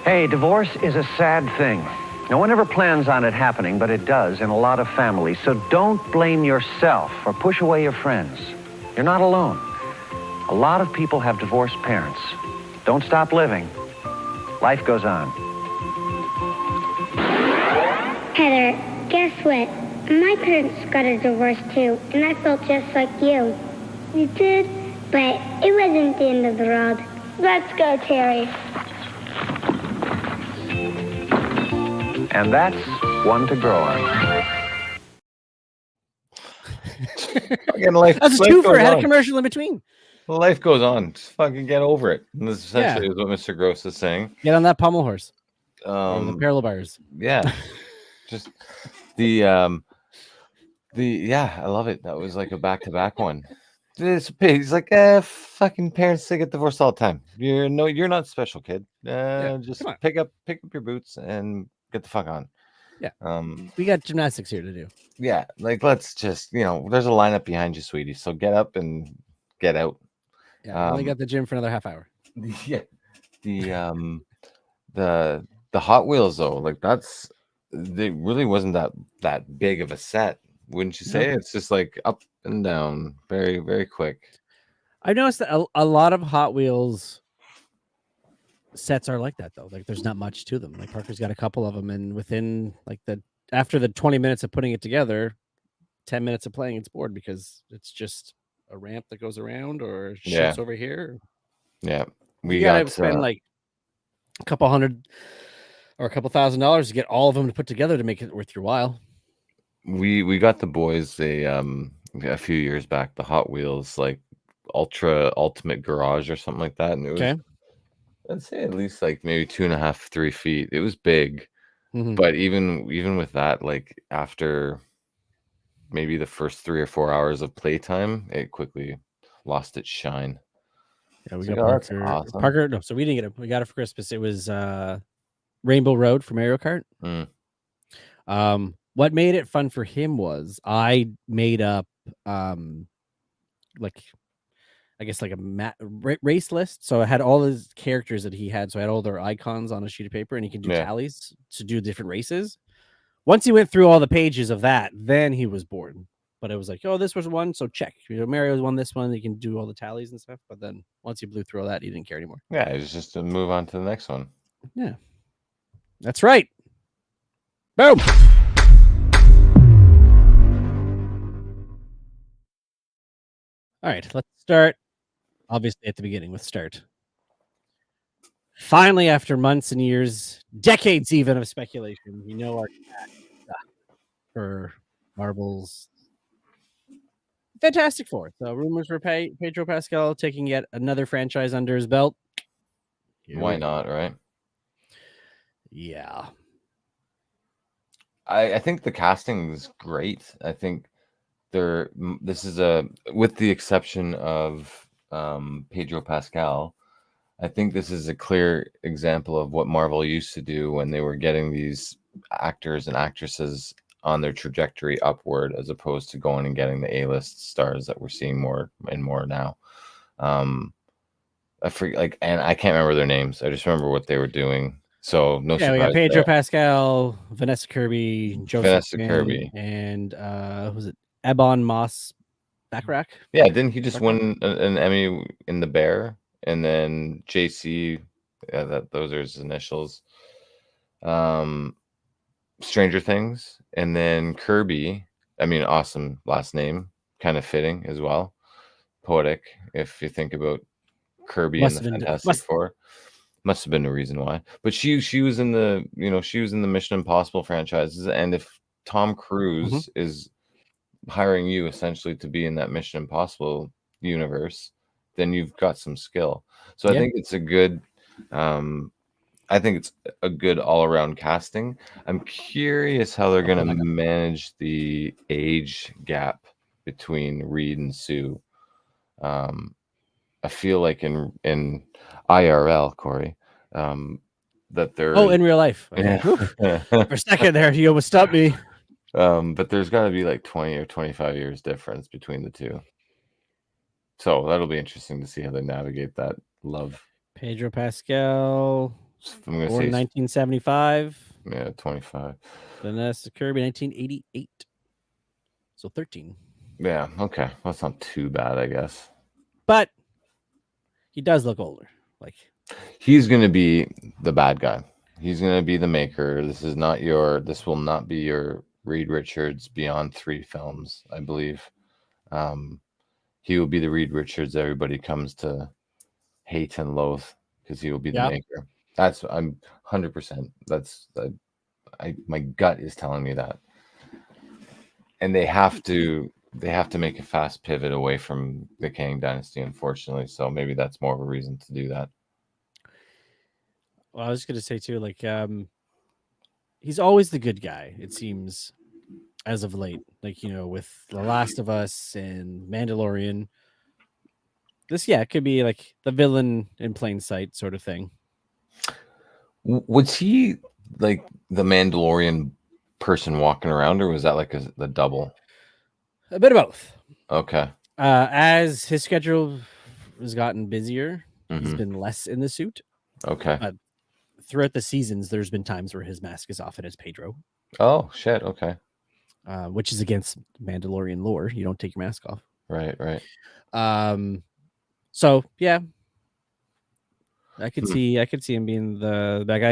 Hey, divorce is a sad thing. No one ever plans on it happening, but it does in a lot of families. So don't blame yourself or push away your friends. You're not alone. A lot of people have divorced parents. Don't stop living. Life goes on. Heather, guess what? My parents got a divorce too, and I felt just like you. You did? But it wasn't the end of the world. Let's go, Terry. And that's one to grow on. Fucking life, That's a life twofer. goes I had a on. commercial in between. Life goes on. Just fucking get over it. And this essentially is what Mr. Gross is saying. Get on that pommel horse. Or the Um, parallel bars. yeah, just the yeah, I love it. That was like a back-to-back one. He's like, fucking parents, they get divorced all the time. You're not special, kid. Just come on. pick up your boots and get the fuck on. Yeah. Um, We got gymnastics here to do. yeah, like let's just, there's a lineup behind you, sweetie. So get up and get out. Yeah, only got the gym for another half hour. Yeah. The Hot Wheels though, like they really wasn't that big of a set, wouldn't you say? No. It's just like up and down, very, very quick. I've noticed that a lot of Hot Wheels sets are like that though. Like there's not much to them. Like Parker's got a couple of them, and within like after the 20 minutes of putting it together, 10 minutes of playing, it's bored because it's just a ramp that goes around or shifts over here. Yeah, We gotta spend like a couple hundred or a couple $1,000s to get all of them to put together to make it worth your while. We got the boys a few years back, the Hot Wheels like Ultra Ultimate Garage or something like that, and it was I'd say at least like maybe 2.5, 3 feet. It was big, but even with that, like after maybe the first 3 or 4 hours of playtime, it quickly lost its shine. Yeah, we So, got Parker. awesome. Parker, no, so we didn't get it. We got it for Christmas. It was Rainbow Road from Mario Kart. What made it fun for him was I made up like I guess like a race list. So I had all his characters that he had. So I had all their icons on a sheet of paper, and he can do tallies to do different races. Once he went through all the pages of that, then he was bored. But it was like, oh, this was one, so check. Mario's won this one. He can do all the tallies and stuff. But then once he blew through all that, he didn't care anymore. Yeah, it was just to move on to the next one. Yeah, that's right. Boom. All right, let's start. Obviously, at the beginning, let's start. Finally, after months and years, decades even of speculation, we know our for Marvel's Fantastic Four. So rumors were Pedro Pascal taking yet another franchise under his belt. Why not, right? Yeah. I think the casting is great. I think this is with the exception of Pedro Pascal, I think this is a clear example of what Marvel used to do when they were getting these actors and actresses on their trajectory upward, as opposed to going and getting the A-list stars that we're seeing more and more now. I forget, and I can't remember their names. I just remember what they were doing. So no surprise. We got Pedro Pascal, Vanessa Kirby, Vanessa Kirby, and was it Ebon Moss Backrack? Yeah, didn't he just win an Emmy in The Bear? And then JC, those are his initials. Stranger Things, and then Kirby. I mean, awesome last name, kind of fitting as well. Poetic, if you think about Kirby and the Fantastic Four. Must have been a reason why. But she was in the Mission Impossible franchises, and if Tom Cruise is hiring you essentially to be in that Mission Impossible universe, then you've got some skill. So I think it's a good all-around casting. I'm curious how they're going to manage the age gap between Reed and Sue. I feel like in IRL, Cory, that they're in real life. Okay. For a second there, you almost stopped me. But there's got to be like 20 or 25 years difference between the two. So that'll be interesting to see how they navigate that love. Pedro Pascal, born 1975. Yeah, 25. Vanessa Kirby, 1988. So 13. Yeah, okay. That's not too bad, I guess. But he does look older. Like he's going to be the bad guy. He's going to be the maker. This will not be your Reed Richards beyond 3 films, I believe. He will be the Reed Richards everybody comes to hate and loathe because he will be the maker. I'm 100%. My gut is telling me that. And they have to make a fast pivot away from the Kang Dynasty, unfortunately. So maybe that's more of a reason to do that. Well, I was going to say too, like, he's always the good guy, it seems, as of late. Like, with The Last of Us and Mandalorian. This, it could be like the villain in plain sight sort of thing. Was he like the Mandalorian person walking around, or was that like the double? A bit of both. Okay. As his schedule has gotten busier, he's Mhm. been less in the suit. Okay. Throughout the seasons, there's been times where his mask is off and it's Pedro. Oh shit. Okay. Which is against Mandalorian lore. You don't take your mask off. Right. So yeah, I could see him being the that guy.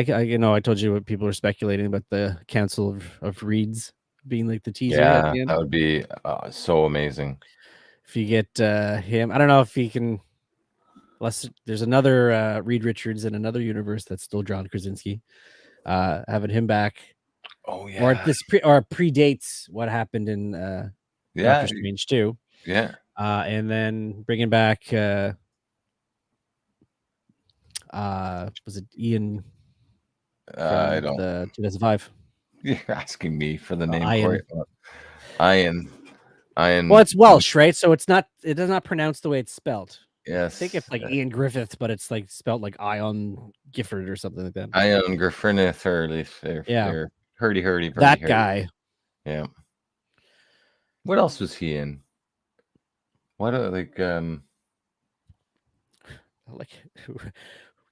I told you what people are speculating about the Council of Reeds being like the teaser. At the end. That would be so amazing. If you get him, I don't know if he can. Unless there's another Reed Richards in another universe that's still John Krasinski, having him back. Oh yeah. Or this predates what happened in Doctor Strange 2. Yeah. And then bringing back was it Ian? I don't. The 2005. You're asking me for the name. Ian. Ian. Well, it's Welsh, right? So it does not pronounce the way it's spelled. Yes. I think it's like Ian Griffith, but it's like spelled like Ion Gifford or something like that. Ion Griffith, or Yeah. Hurdy. That guy. Yeah. What else was he in? What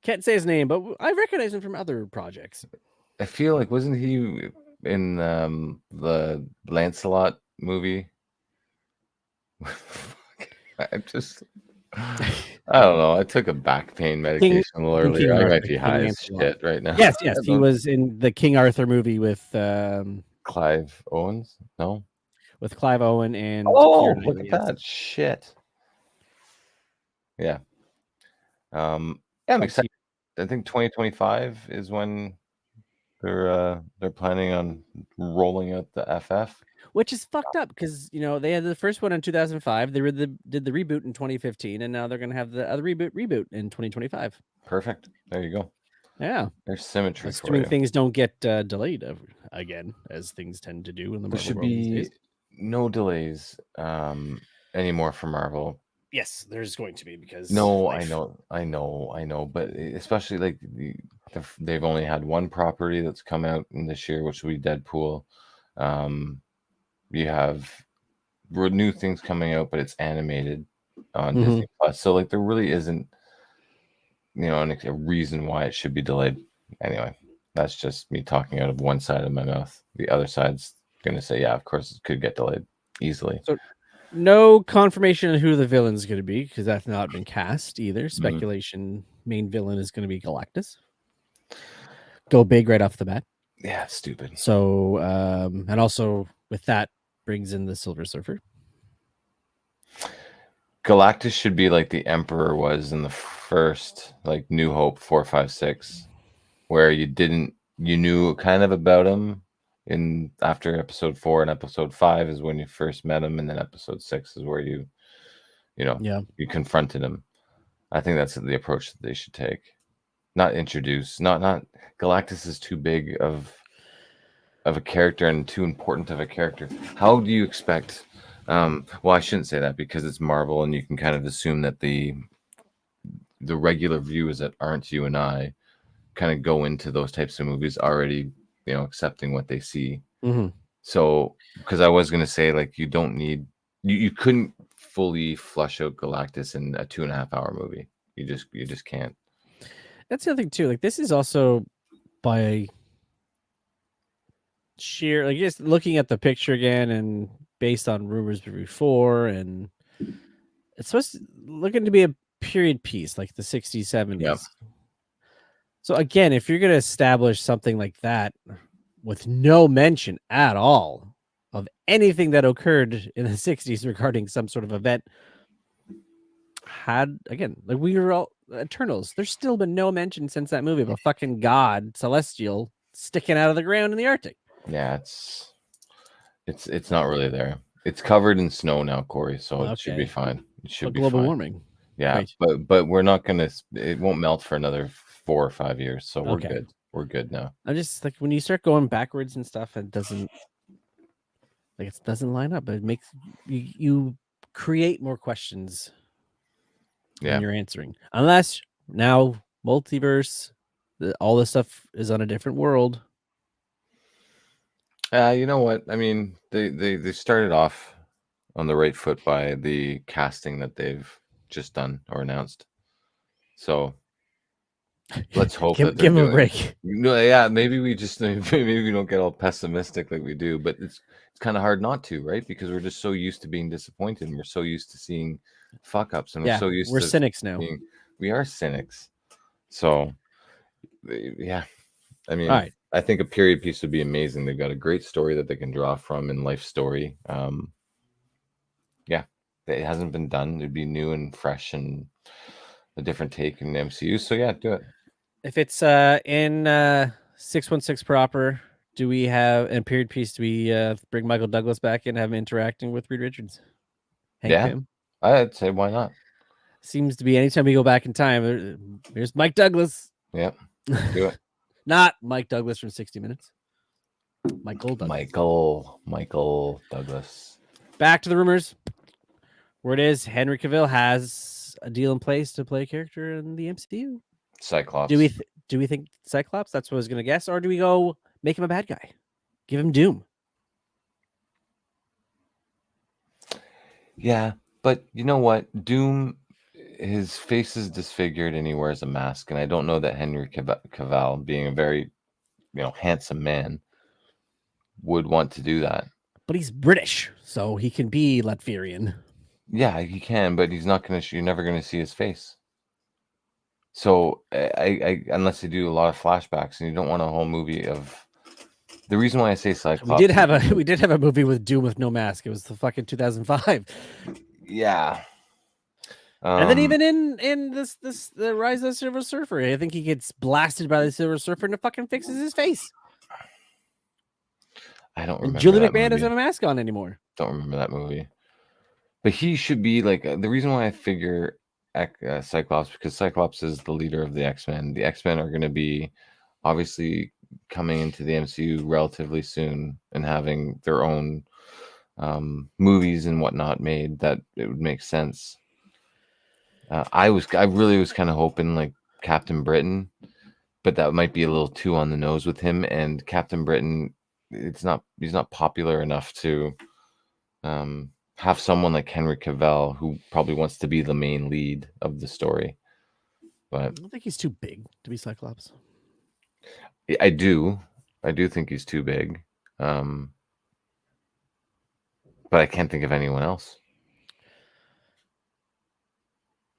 can't say his name, but I recognize him from other projects. I feel like wasn't he in the Lancelot movie? I don't know. I took a back pain medication a little earlier. I might be high as shit right now. Yes. He was in the King Arthur movie with Clive Owens. No, with Clive Owen and look at that shit. Yeah. I'm excited. I think 2025 is when they're planning on rolling out the FF. Which is fucked up because they had the first one in 2005. They did the reboot in 2015, and now they're gonna have the other reboot in 2025. Perfect. There you go. Yeah, there's symmetry. Assuming things don't get delayed again, as things tend to do in the Marvel there should world these be days. no delays anymore for Marvel. Yes, there's going to be because I know, but especially like they've only had one property that's come out in this year, which will be Deadpool. You have new things coming out, but it's animated on Disney Plus. So like there really isn't, a reason why it should be delayed. Anyway, that's just me talking out of one side of my mouth. The other side's gonna say, yeah, of course it could get delayed easily. So no confirmation on who the villain's going to be because that's not been cast either. Speculation: main villain is going to be Galactus. Go big right off the bat. Yeah, stupid. So and also with that brings in the Silver Surfer. Galactus should be like the Emperor was in the first, like New Hope 4, 5, 6, where you knew kind of about him after episode 4 and episode 5 is when you first met him, and then episode 6 is where you confronted him. I think that's the approach that they should take. Not introduce, not Galactus is too big of a character and too important of a character. How do you expect? Well, I shouldn't say that because it's Marvel, and you can kind of assume that the regular viewers that aren't you and I kind of go into those types of movies already, accepting what they see. So, because I was gonna say, like, you don't need you couldn't fully flush out Galactus in a 2.5-hour movie. You just can't. That's the other thing too. Like, this is also by sheer, like, just looking at the picture again and based on rumors before, and it's supposed to looking to be a period piece, like the 60s, 70s. Yep. So again, if you're going to establish something like that with no mention at all of anything that occurred in the 60s regarding some sort of event had, again, like we were all Eternals. There's still been no mention since that movie of a fucking god celestial sticking out of the ground in the Arctic. Yeah, it's not really there. It's covered in snow now, Corey, so it should be Okay. fine. It should But be global fine. warming. Yeah, Right. but we're not gonna. It won't melt for another 4 or 5 years, so we're Okay. good. We're good now. I'm just like, when you start going backwards and stuff, it doesn't line up. It makes you create more questions Yeah. when you're answering, unless now multiverse, all this stuff is on a different world. You know what? I mean, they started off on the right foot by the casting that they've just done or announced. So let's hope that give they're them a break. No, yeah, maybe we don't get all pessimistic like we do, but it's kind of hard not to, right? Because we're just so used to being disappointed, and we're so used to seeing fuck ups, and we're so used we're to cynics now. we are cynics. So yeah, I mean, All right. I think a period piece would be amazing. They've got a great story that they can draw from in Life Story. Yeah, it hasn't been done. It'd be new and fresh and a different take in the MCU. So yeah, do it. If it's in 616 proper, do we have in period piece? Do we bring Michael Douglas back in and have him interacting with Reed Richards? Hank Yeah. Pym? I'd say why not? Seems to be anytime we go back in time, there's Mike Douglas. Yep. Do it. Not Mike Douglas from 60 Minutes. Michael Douglas. Michael Douglas. Back to the rumors. Word is Henry Cavill has a deal in place to play a character in the MCU. Cyclops. Do we think Cyclops? That's what I was going to guess. Or do we go make him a bad guy? Give him Doom. Yeah, but you know what? Doom, his face is disfigured and he wears a mask, and I don't know that Henry Cavill, being a very, handsome man, would want to do that. But he's British, so he can be Latvian. Yeah, he can, but he's not gonna. You're never gonna see his face. So I unless they do a lot of flashbacks, and you don't want a whole movie of. The reason why I say Cyclops, we did have a movie with Doom with no mask. It was the fucking 2005. Yeah. And then even in this the Rise of the Silver Surfer, I think he gets blasted by the Silver Surfer and it fucking fixes his face. I don't remember. And Julie that McMahon movie. doesn't have a mask on anymore. Don't remember that movie. But he should be like the reason why I figure Cyclops, because Cyclops is the leader of the X-Men. The X-Men are going to be obviously coming into the MCU relatively soon and having their own movies and whatnot made. That it would make sense. I really was kind of hoping like Captain Britain, but that might be a little too on the nose with him. And Captain Britain, he's not popular enough to have someone like Henry Cavill, who probably wants to be the main lead of the story. But I don't think he's too big to be Cyclops. I do think he's too big. But I can't think of anyone else.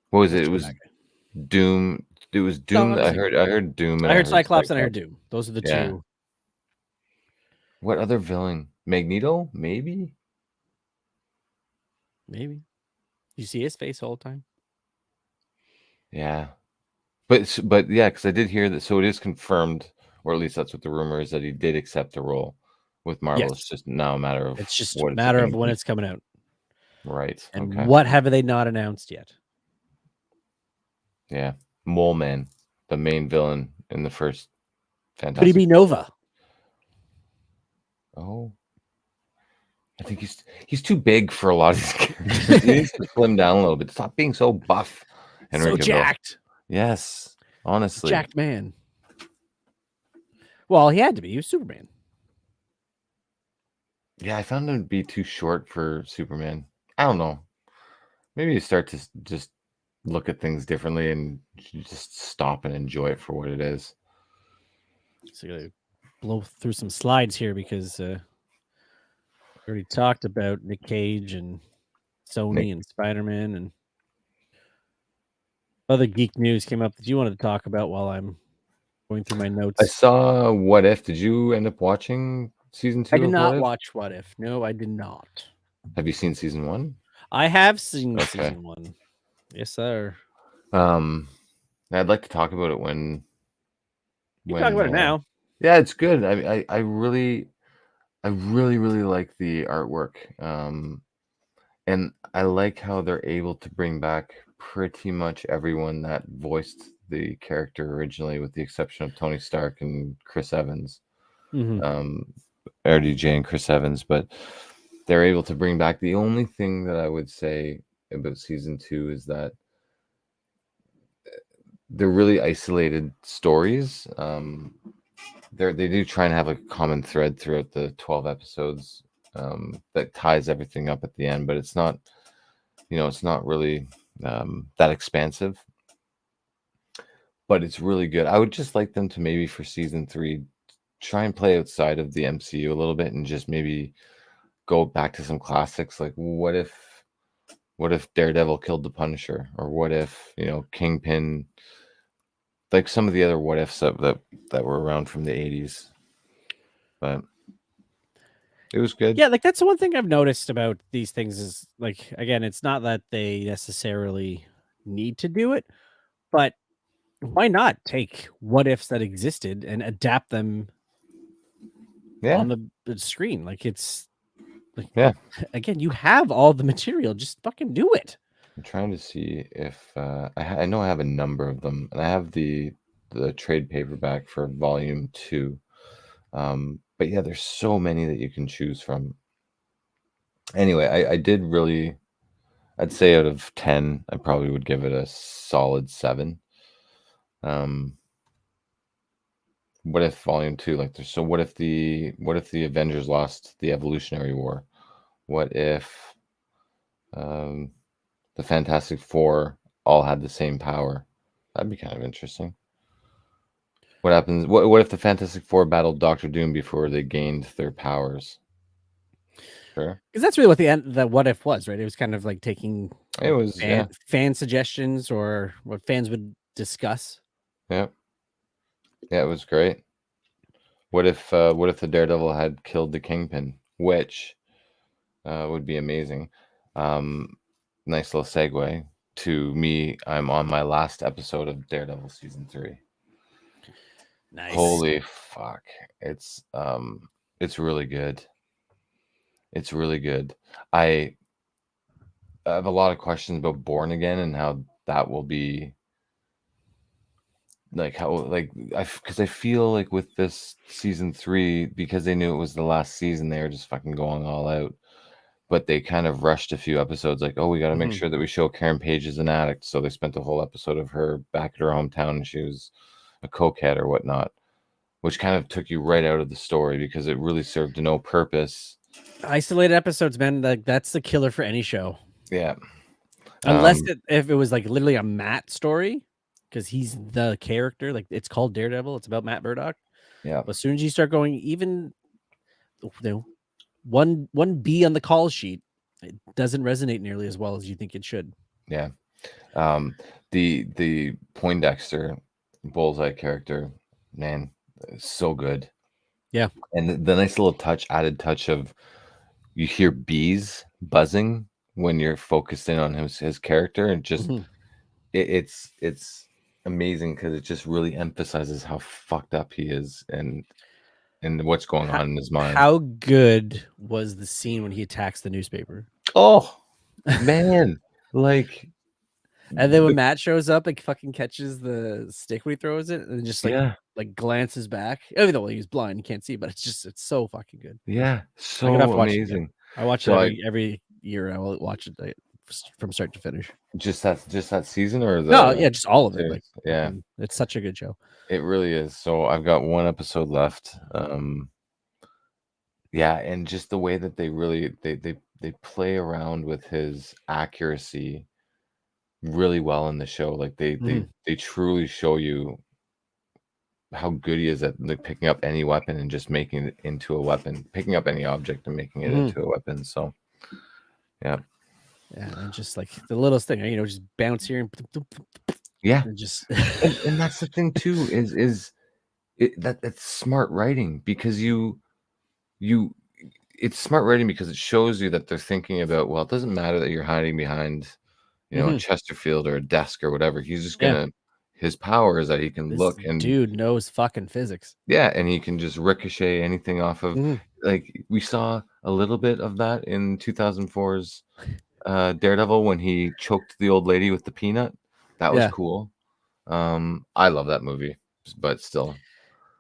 What was it? It was Doom. It was Doom. No, I heard Doom. And I heard Cyclops and I heard Doom. Those are the two. What other villain? Magneto? Maybe. You see his face all the time. Yeah, but yeah, because I did hear that. So it is confirmed, or at least that's what the rumor is, that he did accept the role with Marvel. Yes. It's just now a matter of when it's coming out. Right. And okay. what have they not announced yet? Yeah, Mole Man, the main villain in the first Fantastic. Could he be Nova? Oh, I think he's too big for a lot of these characters. He needs to slim down a little bit. Stop being so buff. Henry So Cavill. jacked. Yes, honestly. Jacked man. Well, he had to be. He was Superman. Yeah, I found him to be too short for Superman. I don't know. Maybe you start to just look at things differently and just stop and enjoy it for what it is. So I'm gonna blow through some slides here because we already talked about Nick Cage and Sony and Spider-Man, and other geek news came up that you wanted to talk about while I'm going through my notes. I saw What If. Did you end up watching season 2 I did of not What If? watch What If. No, I did not. Have you seen season 1? I have seen Okay. season 1. Yes, sir. I'd like to talk about it when You can talk about it now. Yeah, it's good. I really like the artwork. And I like how they're able to bring back pretty much everyone that voiced the character originally, with the exception of Tony Stark and Chris Evans. RDJ and Chris Evans, but they're able to bring back. The only thing that I would say about season 2 is that they're really isolated stories. They do try and have a common thread throughout the 12 episodes that ties everything up at the end, but it's not, it's not really that expansive. But it's really good. I would just like them to maybe for season 3 try and play outside of the MCU a little bit and just maybe go back to some classics, like what if Daredevil killed the Punisher, or what if Kingpin, like some of the other what ifs that were around from the 80s. But it was good. Yeah, like that's the one thing I've noticed about these things is, like, again, it's not that they necessarily need to do it, but why not take what ifs that existed and adapt them on the screen? Like, it's like, again, you have all the material, just fucking do it. I'm trying to see if I know I have a number of them, and I have the trade paperback for volume 2. But yeah, there's so many that you can choose from. Anyway, I did really, I'd say out of 10, I probably would give it a solid 7. What if volume 2, like there's, so what if the Avengers lost the Evolutionary War? What if the Fantastic Four all had the same power? That'd be kind of interesting. What happens? What if the Fantastic Four battled Doctor Doom before they gained their powers? Sure. Because that's really what the what if was, right? It was kind of like taking fan suggestions or what fans would discuss. Yeah, it was great. What if the Daredevil had killed the Kingpin, which would be amazing. Nice little segue to me. I'm on my last episode of Daredevil season 3. Nice. Holy fuck. It's really good. It's really good. I have a lot of questions about Born Again and how that will be, like, how, like, because I feel like with this season 3, because they knew it was the last season, they were just fucking going all out. But they kind of rushed a few episodes, like, oh, we got to make sure that we show Karen Page as an addict. So they spent a whole episode of her back at her hometown and she was a cokehead or whatnot, which kind of took you right out of the story because it really served no purpose. Isolated episodes, man, that's the killer for any show. Yeah. Unless if it was like literally a Matt story, because he's the character. Like, it's called Daredevil. It's about Matt Murdock. Yeah. But as soon as you start going, even one B on the call sheet, it doesn't resonate nearly as well as you think it should. Yeah. The Poindexter Bullseye character, man, so good. Yeah. And the nice little added touch of, you hear bees buzzing when you're focused in on his character, and just it's amazing because it just really emphasizes how fucked up he is and what's going on in his mind. How good was the scene when he attacks the newspaper? Oh man, like, and then when Matt shows up and fucking catches the stick when he throws it, and just like glances back, even though he's blind, he can't see, but it's so fucking good. Yeah, so amazing. I watch it every year. I will watch it from start to finish. Just that season, or just all of it. Like, yeah, it's such a good show. It really is. So I've got one episode left. Yeah, and just the way that they really they play around with his accuracy really well in the show. Like they truly show you how good he is at, like, picking up any weapon and just making it into a weapon, picking up any object and making it into a weapon. So yeah, and just like the littlest thing, just bounce here and and just and that's the thing too, is that's smart writing, because you it's smart writing because it shows you that they're thinking about, well, it doesn't matter that you're hiding behind, a Chesterfield or a desk or whatever. He's just gonna his power is that he can look and dude knows fucking physics. Yeah, and he can just ricochet anything off of like we saw a little bit of that in 2004's Daredevil when he choked the old lady with the peanut. That was cool. I love that movie, but still.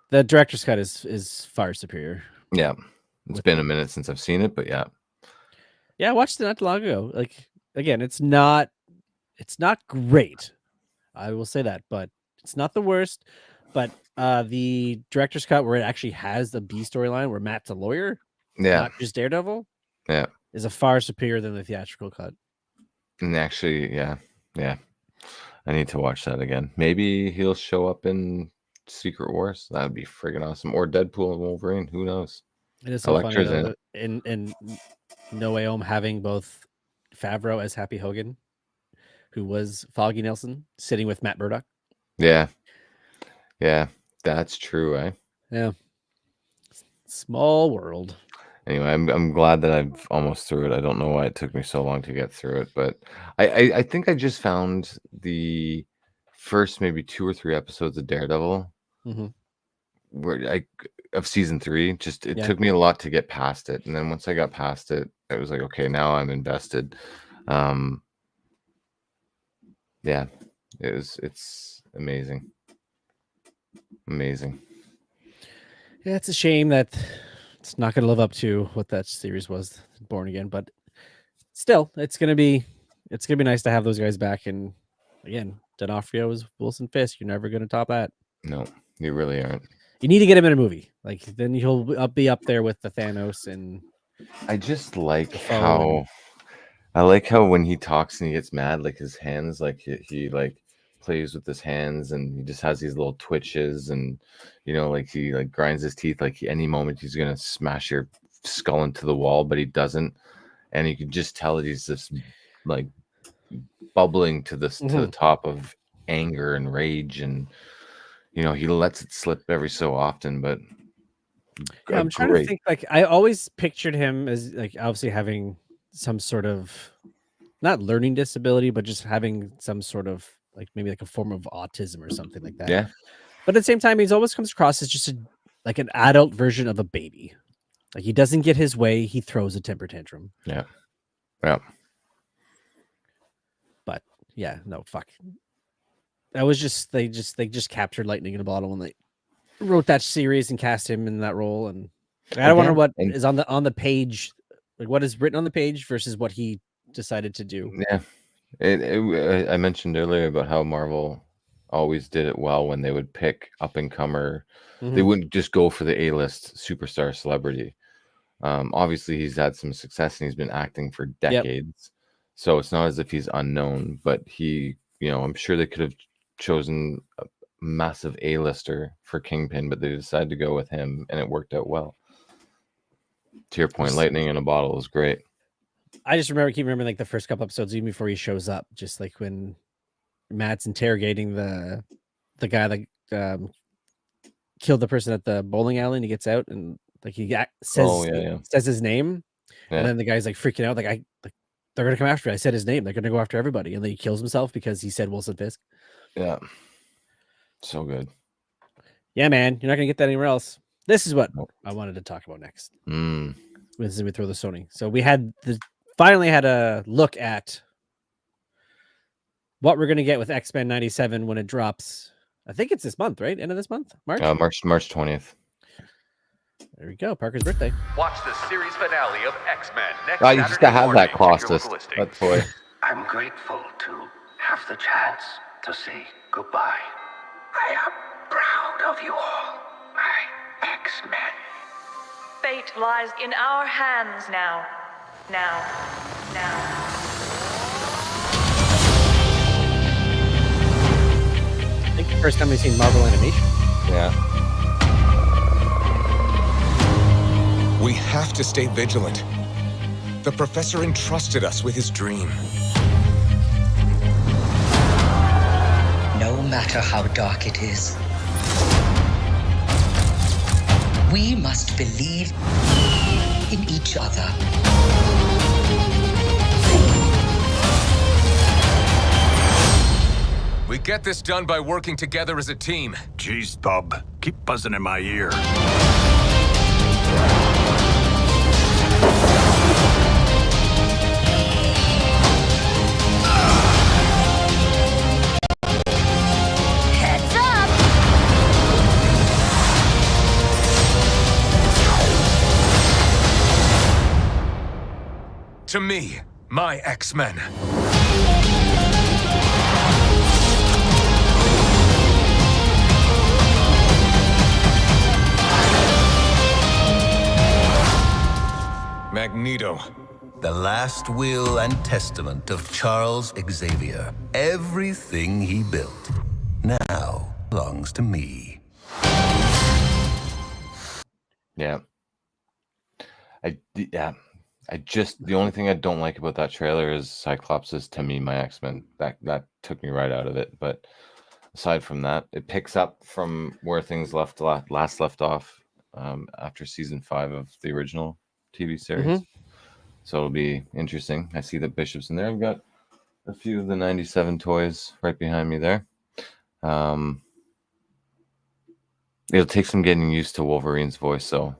The director's cut is far superior. Yeah. It's been a minute since I've seen it, but yeah. Yeah, I watched it not too long ago. Like again, it's not great. I will say that, but it's not the worst. But the director's cut where it actually has the B storyline where Matt's a lawyer, not just Daredevil, is a far superior than the theatrical cut. And actually, yeah. I need to watch that again. Maybe he'll show up in Secret Wars. That would be friggin' awesome. Or Deadpool and Wolverine. Who knows? It is so funny though, in No Way Home having both Favreau as Happy Hogan, who was Foggy Nelson, sitting with Matt Murdock. Yeah, that's true, eh? Yeah, small world. Anyway, I'm glad that I've almost through it. I don't know why it took me so long to get through it, but I think I just found the first maybe 2 or 3 episodes of Daredevil of season 3. Just it took me a lot to get past it, and then once I got past it, it was like, okay, now I'm invested. Yeah, it's amazing. Yeah, it's a shame that it's not going to live up to what that series was, Born Again, but still, it's gonna be nice to have those guys back. And again, D'Onofrio is Wilson Fisk. You're never going to top that. No, you really aren't. You need to get him in a movie. Like then he'll be up there with the Thanos. And I just like how when he talks and he gets mad, like his hands, like he like plays with his hands and he just has these little twitches and like he like grinds his teeth like any moment he's gonna smash your skull into the wall, but he doesn't, and you can just tell that he's just like bubbling to the top of anger and rage, and he lets it slip every so often, but I'm trying to think. Like I always pictured him as like obviously having some sort of not learning disability, but just having some sort of like maybe like a form of autism or something like that. Yeah. But at the same time, he's always comes across as just like an adult version of a baby. Like he doesn't get his way, he throws a temper tantrum. Yeah. But yeah, no, fuck. That was just they just captured lightning in a bottle when they wrote that series and cast him in that role. And I don't wonder what is on the page, like what is written on the page versus what he decided to do. Yeah. I mentioned earlier about how Marvel always did it well when they would pick up and comer. They wouldn't just go for the A-list superstar celebrity. Obviously he's had some success and he's been acting for decades. So it's not as if he's unknown, but he, I'm sure they could have chosen a massive A-lister for Kingpin, but they decided to go with him and it worked out well. To your point, lightning in a bottle is great. I just keep remembering like the first couple episodes, even before he shows up, just like when Matt's interrogating the guy that killed the person at the bowling alley, and he gets out and like he says his name, and then the guy's like freaking out, like they're gonna come after me. I said his name. They're gonna go after everybody, and then he kills himself because he said Wilson Fisk. Yeah, so good. Yeah, man, you're not gonna get that anywhere else. This is what I wanted to talk about next. This is we throw the Sony. So we finally had a look at what we're going to get with X-Men 97 when it drops. I think it's this month, right? End of this month? March 20th. There we go. Parker's birthday. Watch the series finale of X-Men next Saturday. You just got to have that Colossus. That toy. I'm grateful to have the chance to say goodbye. I am proud of you all, my X-Men. Fate lies in our hands now. I think the first time we've seen Marvel animation. Yeah. We have to stay vigilant. The professor entrusted us with his dream. No matter how dark it is, we must believe in each other. We get this done by working together as a team. Jeez, bub. Keep buzzing in my ear. Heads up! To me, my X-Men. Magneto. The last will and testament of Charles Xavier. Everything he built now belongs to me. Yeah. The only thing I don't like about that trailer is Cyclops is, to me, my X-Men. That took me right out of it. But aside from that, it picks up from where things last left off after season 5 of the original TV series. So it'll be interesting. I see that Bishop's in there. I've got a few of the 97 toys right behind me there. It'll take some getting used to Wolverine's voice, so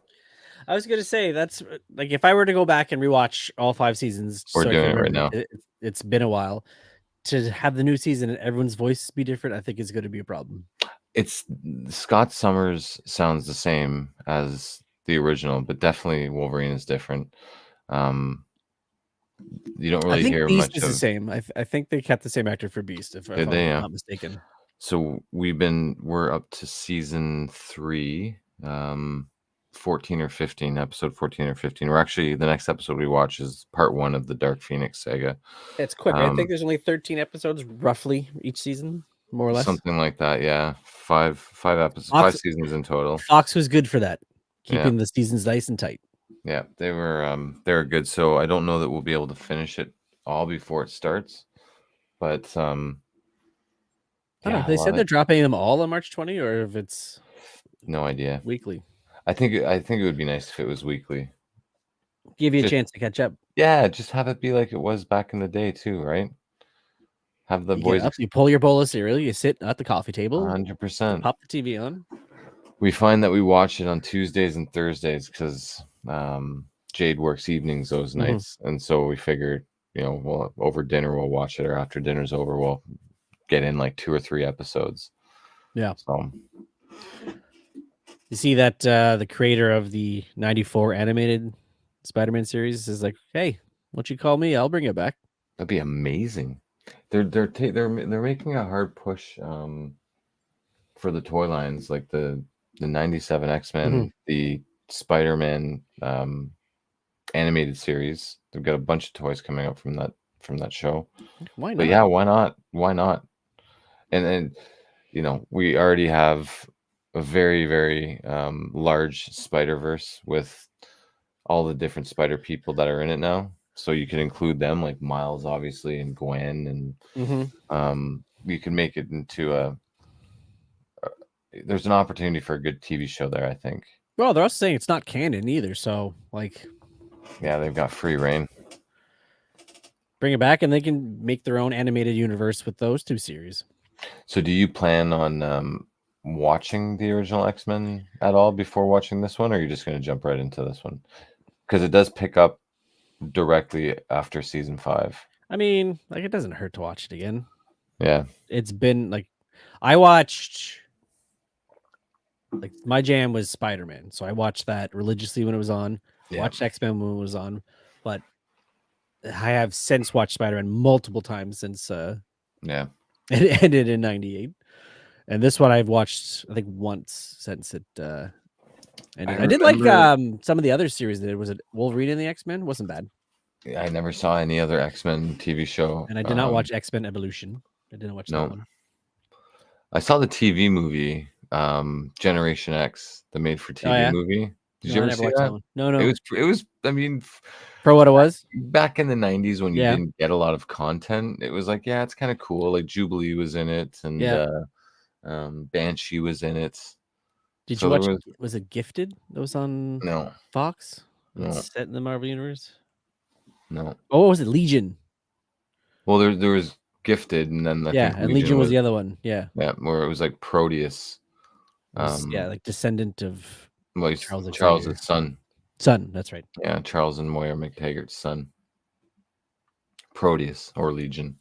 I was gonna say that's like if I were to go back and rewatch all 5 seasons. We're doing it right now. It's been a while. To have the new season and everyone's voice be different, I think is going to be a problem. It's Scott Summers sounds the same as the original, but definitely Wolverine is different. You don't really hear Beast much is of the same. I think they kept the same actor for Beast, if I'm not mistaken. So we're up to season 3, 14 or 15, episode 14 or 15. We're actually, the next episode we watch is part 1 of the Dark Phoenix saga. It's quick. I think there's only 13 episodes roughly each season, more or less. Something like that, yeah. 5 episodes, 5 seasons in total. Fox was good for that, keeping the seasons nice and tight. Yeah, they were good. So I don't know that we'll be able to finish it all before it starts, but I don't know if they said they're dropping them all on March 20, or if it's no idea weekly. I think it would be nice if it was weekly. Give you a chance to catch up. Yeah, just have it be like it was back in the day too, right? Have the boys. You pull your bowl of cereal, you sit at the coffee table, 100%. Pop the TV on. We find that we watch it on Tuesdays and Thursdays because Jade works evenings those nights, and so we figured, over dinner we'll watch it, or after dinner's over we'll get in like 2 or 3 episodes. Yeah. So you see that the creator of the 94 animated Spider-Man series is like, hey, why don't you call me? I'll bring it back. That'd be amazing. They're making a hard push for the toy lines, like the 97 X-Men, the Spider-Man animated series. They've got a bunch of toys coming up from that show. Why not? But yeah, why not? And we already have a very, very large Spider-Verse with all the different Spider people that are in it now. So you can include them, like Miles, obviously, and Gwen, and you can make it into there's an opportunity for a good TV show there, I think. Well, they're also saying it's not canon either, so yeah, they've got free reign. Bring it back, and they can make their own animated universe with those 2 series. So, do you plan on watching the original X-Men at all before watching this one, or are you just going to jump right into this one? Because it does pick up directly after season 5. I mean, it doesn't hurt to watch it again. Yeah, it's been I watched. My jam was Spider-Man, so I watched that religiously when it was on. Watched X-Men when it was on, but I have since watched Spider-Man multiple times since it ended in 98, and this one I've watched I think once since it ended. I did like some of the other series that was it Wolverine and the X-Men wasn't bad. I never saw any other X-Men TV show, and I did not watch X-Men Evolution. I didn't watch that one. I saw the TV movie. Generation X, the made for TV movie. Did you ever see that? No. It was. I mean, for what it was back in the 90s when you didn't get a lot of content, it was like, yeah, it's kind of cool. Like Jubilee was in it, and Banshee was in it. Did you watch? Was it Gifted? That was on Fox. No. It's set in the Marvel universe. No. Oh, what was it? Legion. Well, there was Gifted, and then I think and Legion was the other one. Yeah. Yeah, where it was like Proteus. Like descendant of Well, he's Charles Charles's son. Son, that's right. Yeah, Charles and Moira McTaggart's son. Proteus or Legion.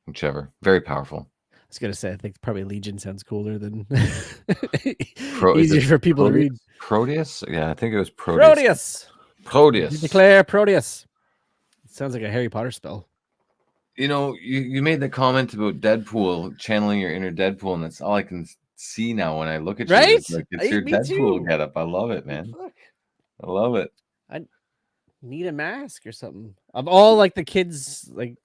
Whichever. Very powerful. I was gonna say, I think probably Legion sounds cooler than Is easier it for people to read. Proteus? Yeah, I think it was Proteus. Proteus. Proteus. You declare Proteus. It sounds like a Harry Potter spell. You know, you made the comment about Deadpool, channeling your inner Deadpool, and that's all I can see now when I look at you. Right? It's like, it's your Me Deadpool too. getup. I love it, man. Fuck. I love it. I need a mask or something. Of all like the kids like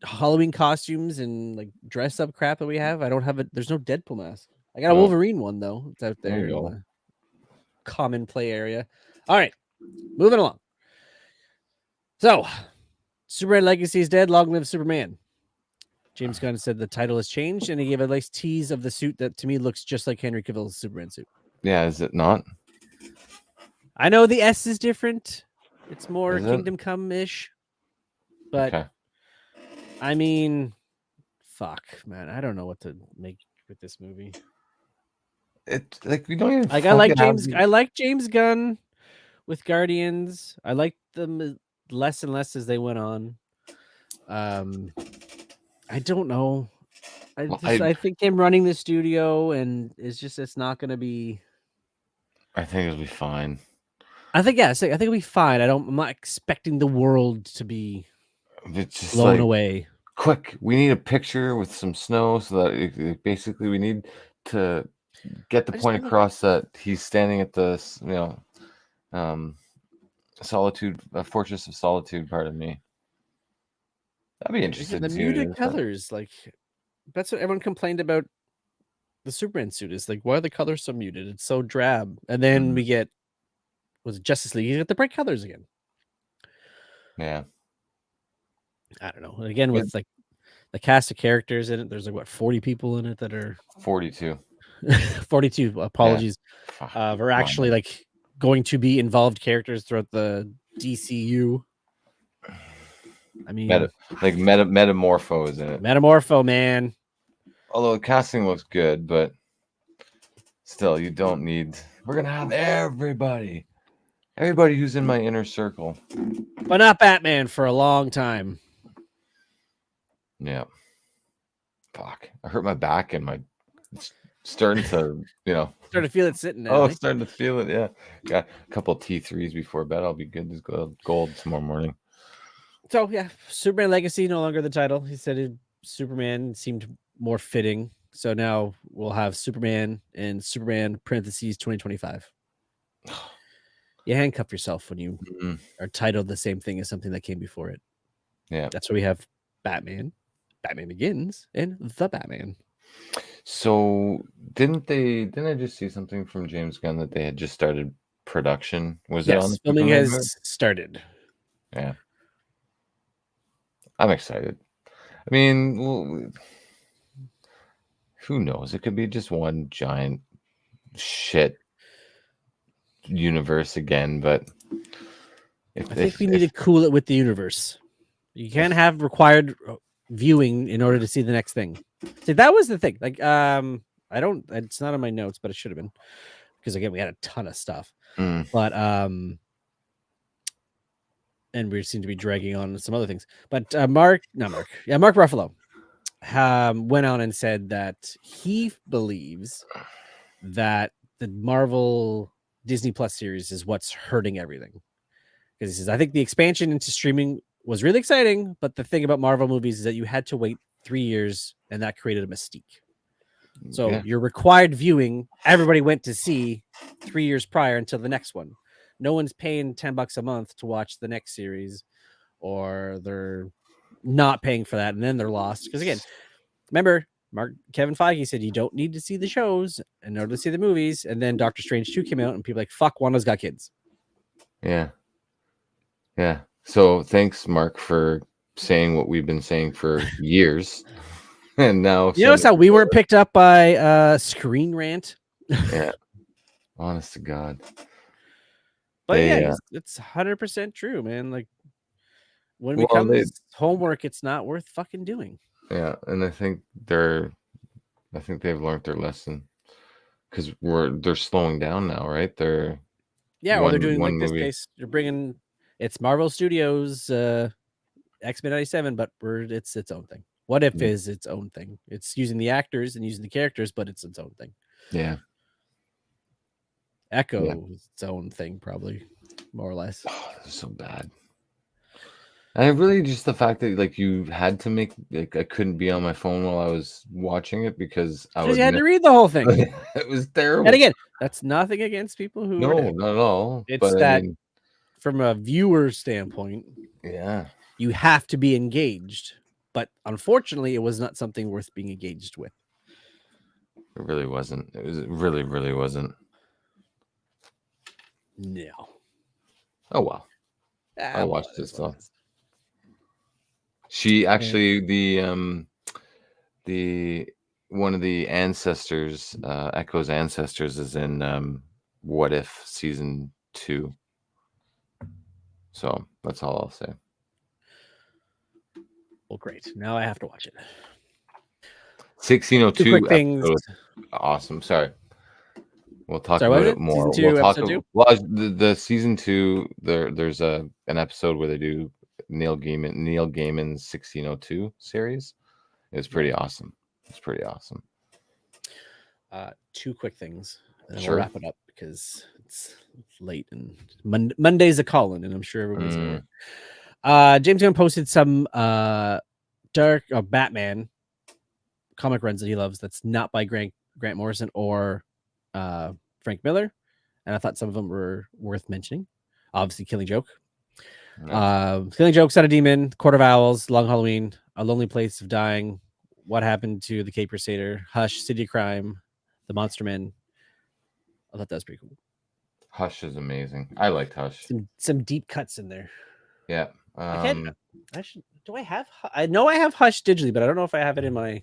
Halloween costumes and like dress up crap that we have, I don't have it. There's no Deadpool mask. I got a Wolverine one though. It's out there. There you go. In the common play area. All right, moving along. So, Superman Legacy is dead. Long live Superman. James Gunn said the title has changed, and he gave a nice tease of the suit that to me looks just like Henry Cavill's Superman suit. Yeah, is it not? I know the S is different. It's more Is it? Kingdom Come-ish. But Okay. I mean, fuck, man. I don't know what to make with this movie. It's like we don't even Like I like fucking James. have- I like James Gunn with Guardians. I liked them less and less as they went on. I don't know. I think him running the studio and it's not going to be. I think it'll be fine. I think I think it'll be fine. I'm not expecting the world to be It's just blown like, away. quick, we need a picture with some snow so that basically we need to get the point across that he's standing at the solitude, Fortress of Solitude. Pardon me. I'd be interested. The in seeing it muted as that. colors, like that's what everyone complained about. The Superman suit is like, why are the colors so muted? It's so drab. And then we get Justice League. You get the bright colors again. Yeah. I don't know. And again, with like the cast of characters in it, there's like what 40 people in it that are 42. 42. Apologies. Yeah. We're actually like going to be involved characters throughout the DCU. I mean, Metamorpho is in it. Metamorpho, man. Although the casting looks good, but still, you don't need. We're gonna have everybody who's in my inner circle, but not Batman for a long time. Yeah. Fuck. I hurt my back and it's starting to, Starting to feel it sitting now. Oh, starting to feel it. Yeah. Got a couple T3s before bed. I'll be good as gold tomorrow morning. So yeah, Superman Legacy no longer the title. He said Superman seemed more fitting. So now we'll have Superman and Superman parentheses 2025. You handcuff yourself when you are titled the same thing as something that came before it. Yeah. That's why we have Batman, Batman Begins, and The Batman. So didn't I just see something from James Gunn that they had just started production? Was it on? Filming has started. Yeah. I'm excited. I mean, who knows? It could be just one giant shit universe again, but I think we need to cool it with the universe. You can't have required viewing in order to see the next thing. See, that was the thing. Like, it's not on my notes, but it should have been, because again, we had a ton of stuff. But and we seem to be dragging on some other things. But Mark Ruffalo went on and said that he believes that the Marvel Disney Plus series is what's hurting everything. Because he says, I think the expansion into streaming was really exciting, but the thing about Marvel movies is that you had to wait 3 years, and that created a mystique. So your required viewing, everybody went to see 3 years prior until the next one. No one's paying $10 a month to watch the next series, or they're not paying for that, and then they're lost. Because again, remember, Kevin Feige said you don't need to see the shows in order to see the movies, and then Doctor Strange 2 came out, and people were like, fuck, Wanda's got kids. Yeah. So thanks, Mark, for saying what we've been saying for years. And now you notice how we weren't picked up by Screen Rant? Yeah. Honest to God. But They, yeah, it's 100% true, man. Like when it well, becomes homework, it's not worth fucking doing. yeah, and I think they've learned their lesson because they're slowing down now, right? They're or they're doing like movie. this case. They're bringing it's Marvel Studios X-Men 97, but it's its own thing. What If is its own thing. It's using the actors and using the characters, but it's its own thing. Yeah. Echo is its own thing, probably more or less. Oh, this is so bad. And really just the fact that like you had to make like I couldn't be on my phone while I was watching it because you had to read the whole thing. It was terrible. And again, that's nothing against people who not at all. It's but that from a viewer standpoint, you have to be engaged. But unfortunately, it was not something worth being engaged with. It really wasn't. It really, really wasn't. No. Oh well. I watched it still. She actually the one of the ancestors, Echo's ancestors, is in What If season 2. So that's all I'll say. Well, great. Now I have to watch it. 1602 Two quick things. Awesome. Sorry. We'll talk about it more. Season 2, we'll talk episode 2? Well, the season 2. There's an episode where they do Neil Gaiman's 1602 series. It's pretty awesome. It's pretty awesome. Two quick things, and then Sure. we'll wrap it up because it's late and Monday's a call-in, and I'm sure everybody's gonna work. James Gunn posted some Batman comic runs that he loves. That's not by Grant Morrison or Frank Miller, and I thought some of them were worth mentioning. Obviously, Killing Joke. Killing Joke, Son of Demon, Court of Owls, Long Halloween, A Lonely Place of Dying, What Happened to the Cape Crusader, Hush, City of Crime, The Monster Men. I thought that was pretty cool. Hush is amazing. I liked Hush. Some deep cuts in there. Yeah. Do I have? I know I have Hush digitally, but I don't know if I have it in my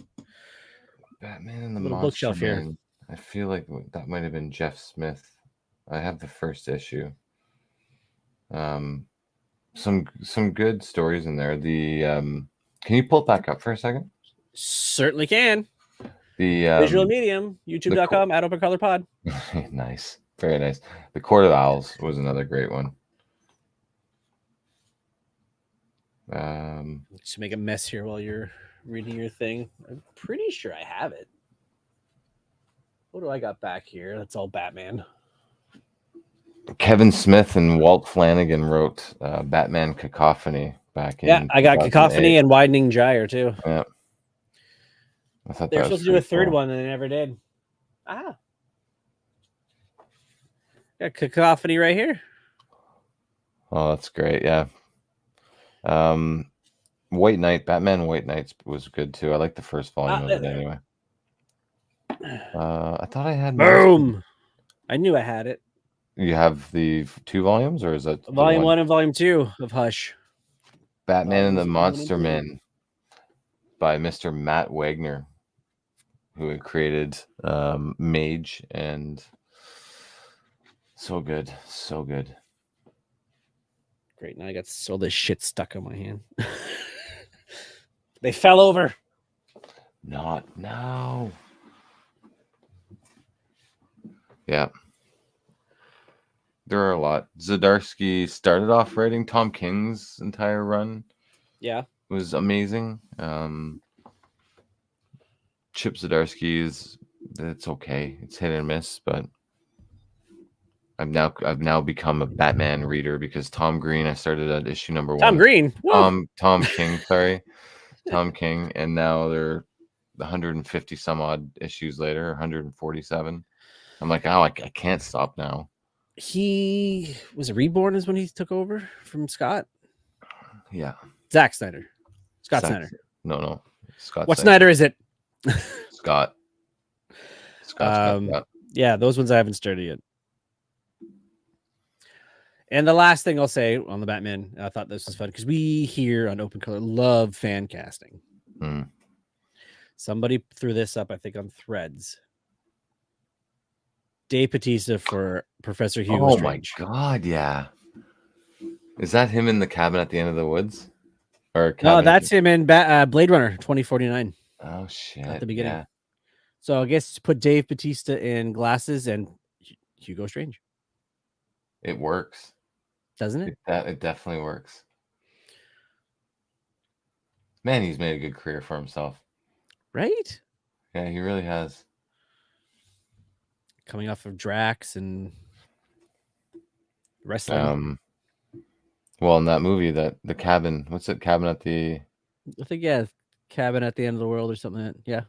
Batman and the little Monster bookshelf here. Man. I feel like that might have been Jeff Smith. I have the first issue. Some good stories in there. Can you pull it back up for a second? Certainly can. The Visual Medium, youtube.com, at Open Color Pod. Nice. Very nice. The Court of Owls was another great one. Just make a mess here while you're reading your thing. I'm pretty sure I have it. What do I got back here? That's all Batman. Kevin Smith and Walt Flanagan wrote Batman Cacophony back in. Yeah, I got Cacophony and Widening Gyre too. Yeah. I thought they were supposed to do a third one and they never did. Got Cacophony right here. Oh, that's great. Yeah. White Knight, Batman White Knights was good too. I like the first volume of it anyway. I thought I had Boom. I knew I had it. You have the 2 volumes, or is that volume 1 and volume 2 of Hush? Batman and the Monster Men by Mr. Matt Wagner, who had created Mage, and so good. Great. Now I got all this shit stuck on my hand. They fell over. Not now. Yeah. There are a lot. Zdarsky started off writing Tom King's entire run. Yeah. It was amazing. Chip Zdarsky it's okay. It's hit and miss, but I've now become a Batman reader because Tom Green, I started at issue number 1. Tom Green. Tom King, sorry. Tom King, and now they're 150 some odd issues later, 147. I'm like, I can't stop now. He was Reborn is when he took over from Scott. Yeah. Zack Snyder. Scott Snyder. No. Scott. What Snyder is it? Scott. Scott. Yeah, those ones I haven't started yet. And the last thing I'll say on the Batman, I thought this was fun because we here on Open Color love fan casting. Somebody threw this up, I think, on Threads. Dave Bautista for Professor Hugo Oh Strange. my god, yeah. Is that him in the cabin at the end of the woods? Or No, cabin that's him in Blade Runner 2049 Oh shit. at the beginning. Yeah. So I guess put Dave Bautista in glasses and Hugo Strange. It works. Doesn't it? It definitely works. Man, he's made a good career for himself. Right? Yeah, he really has. Coming off of Drax and wrestling. Well, in that movie, the cabin, what's it? Cabin at the I think, yeah, Cabin at the End of the World or something like that. Yeah.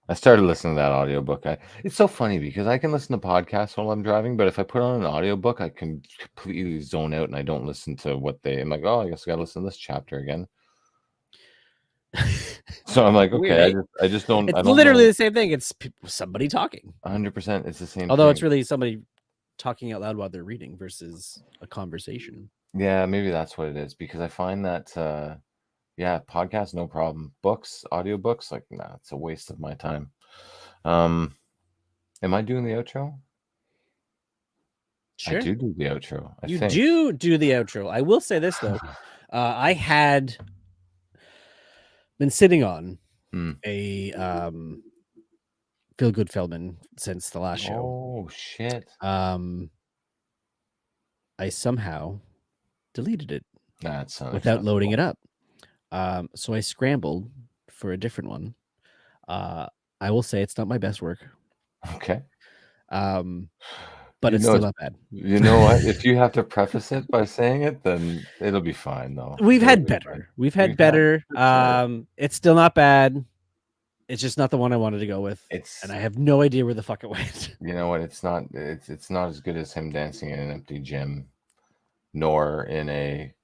I started listening to that audiobook. It's so funny because I can listen to podcasts while I'm driving, but if I put on an audiobook, I can completely zone out and I don't listen to what I'm like, oh, I guess I gotta listen to this chapter again. So I'm like, okay, I just don't. It's I don't literally know. the same thing. It's somebody talking. 100%. It's the same. Although thing. it's really somebody talking out loud while they're reading versus a conversation. Yeah, maybe that's what it is because I find that, yeah, podcasts, no problem. Books, audiobooks, like, nah, it's a waste of my time. Am I doing the outro? Sure. I do the outro. You do the outro. I will say this, though. I had been sitting on a Feel Good Feldman since the last show. Oh, shit. I somehow deleted it That's without loading it up. So I scrambled for a different one. I will say it's not my best work. Okay. But it's still not bad. You know what? If you have to preface it by saying it, then it'll be fine, though. We've had better. We've had better. It's still not bad. It's just not the one I wanted to go with. And I have no idea where the fuck it went. You know what? It's not as good as him dancing in an empty gym, nor in a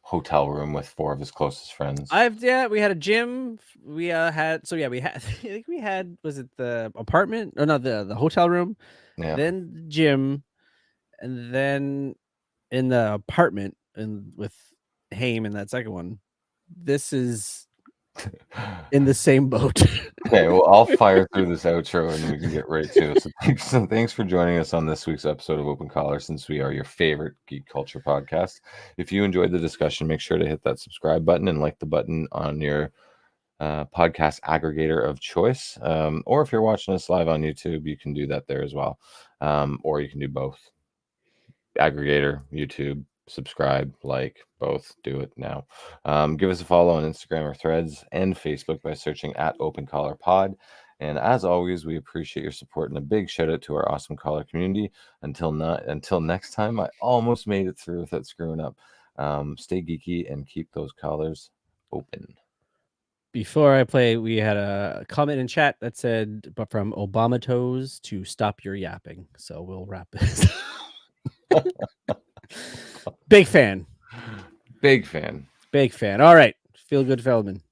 hotel room with 4 of his closest friends. We had a gym. We had I think we had, was it the apartment or no, the hotel room, then the gym, and then in the apartment and with Haim in that second one. This is in the same boat. Okay, well, I'll fire through this outro and we can get right to it. So thanks for joining us on this week's episode of Open Collar, since we are your favorite geek culture podcast. If you enjoyed the discussion, make sure to hit that subscribe button and like the button on your podcast aggregator of choice. Or if you're watching us live on YouTube, you can do that there as well. Or you can do both. Aggregator, YouTube, subscribe, like, both. Do it now. Give us a follow on Instagram or Threads and Facebook by searching at Open Collar Pod. And as always, we appreciate your support and a big shout out to our awesome collar community. Until next time, I almost made it through without screwing up. Stay geeky and keep those collars open. Before I play, we had a comment in chat that said, but from Obama toes to stop your yapping. So we'll wrap this. Big fan. Big fan. Big fan. All right. Feel Good Feldman.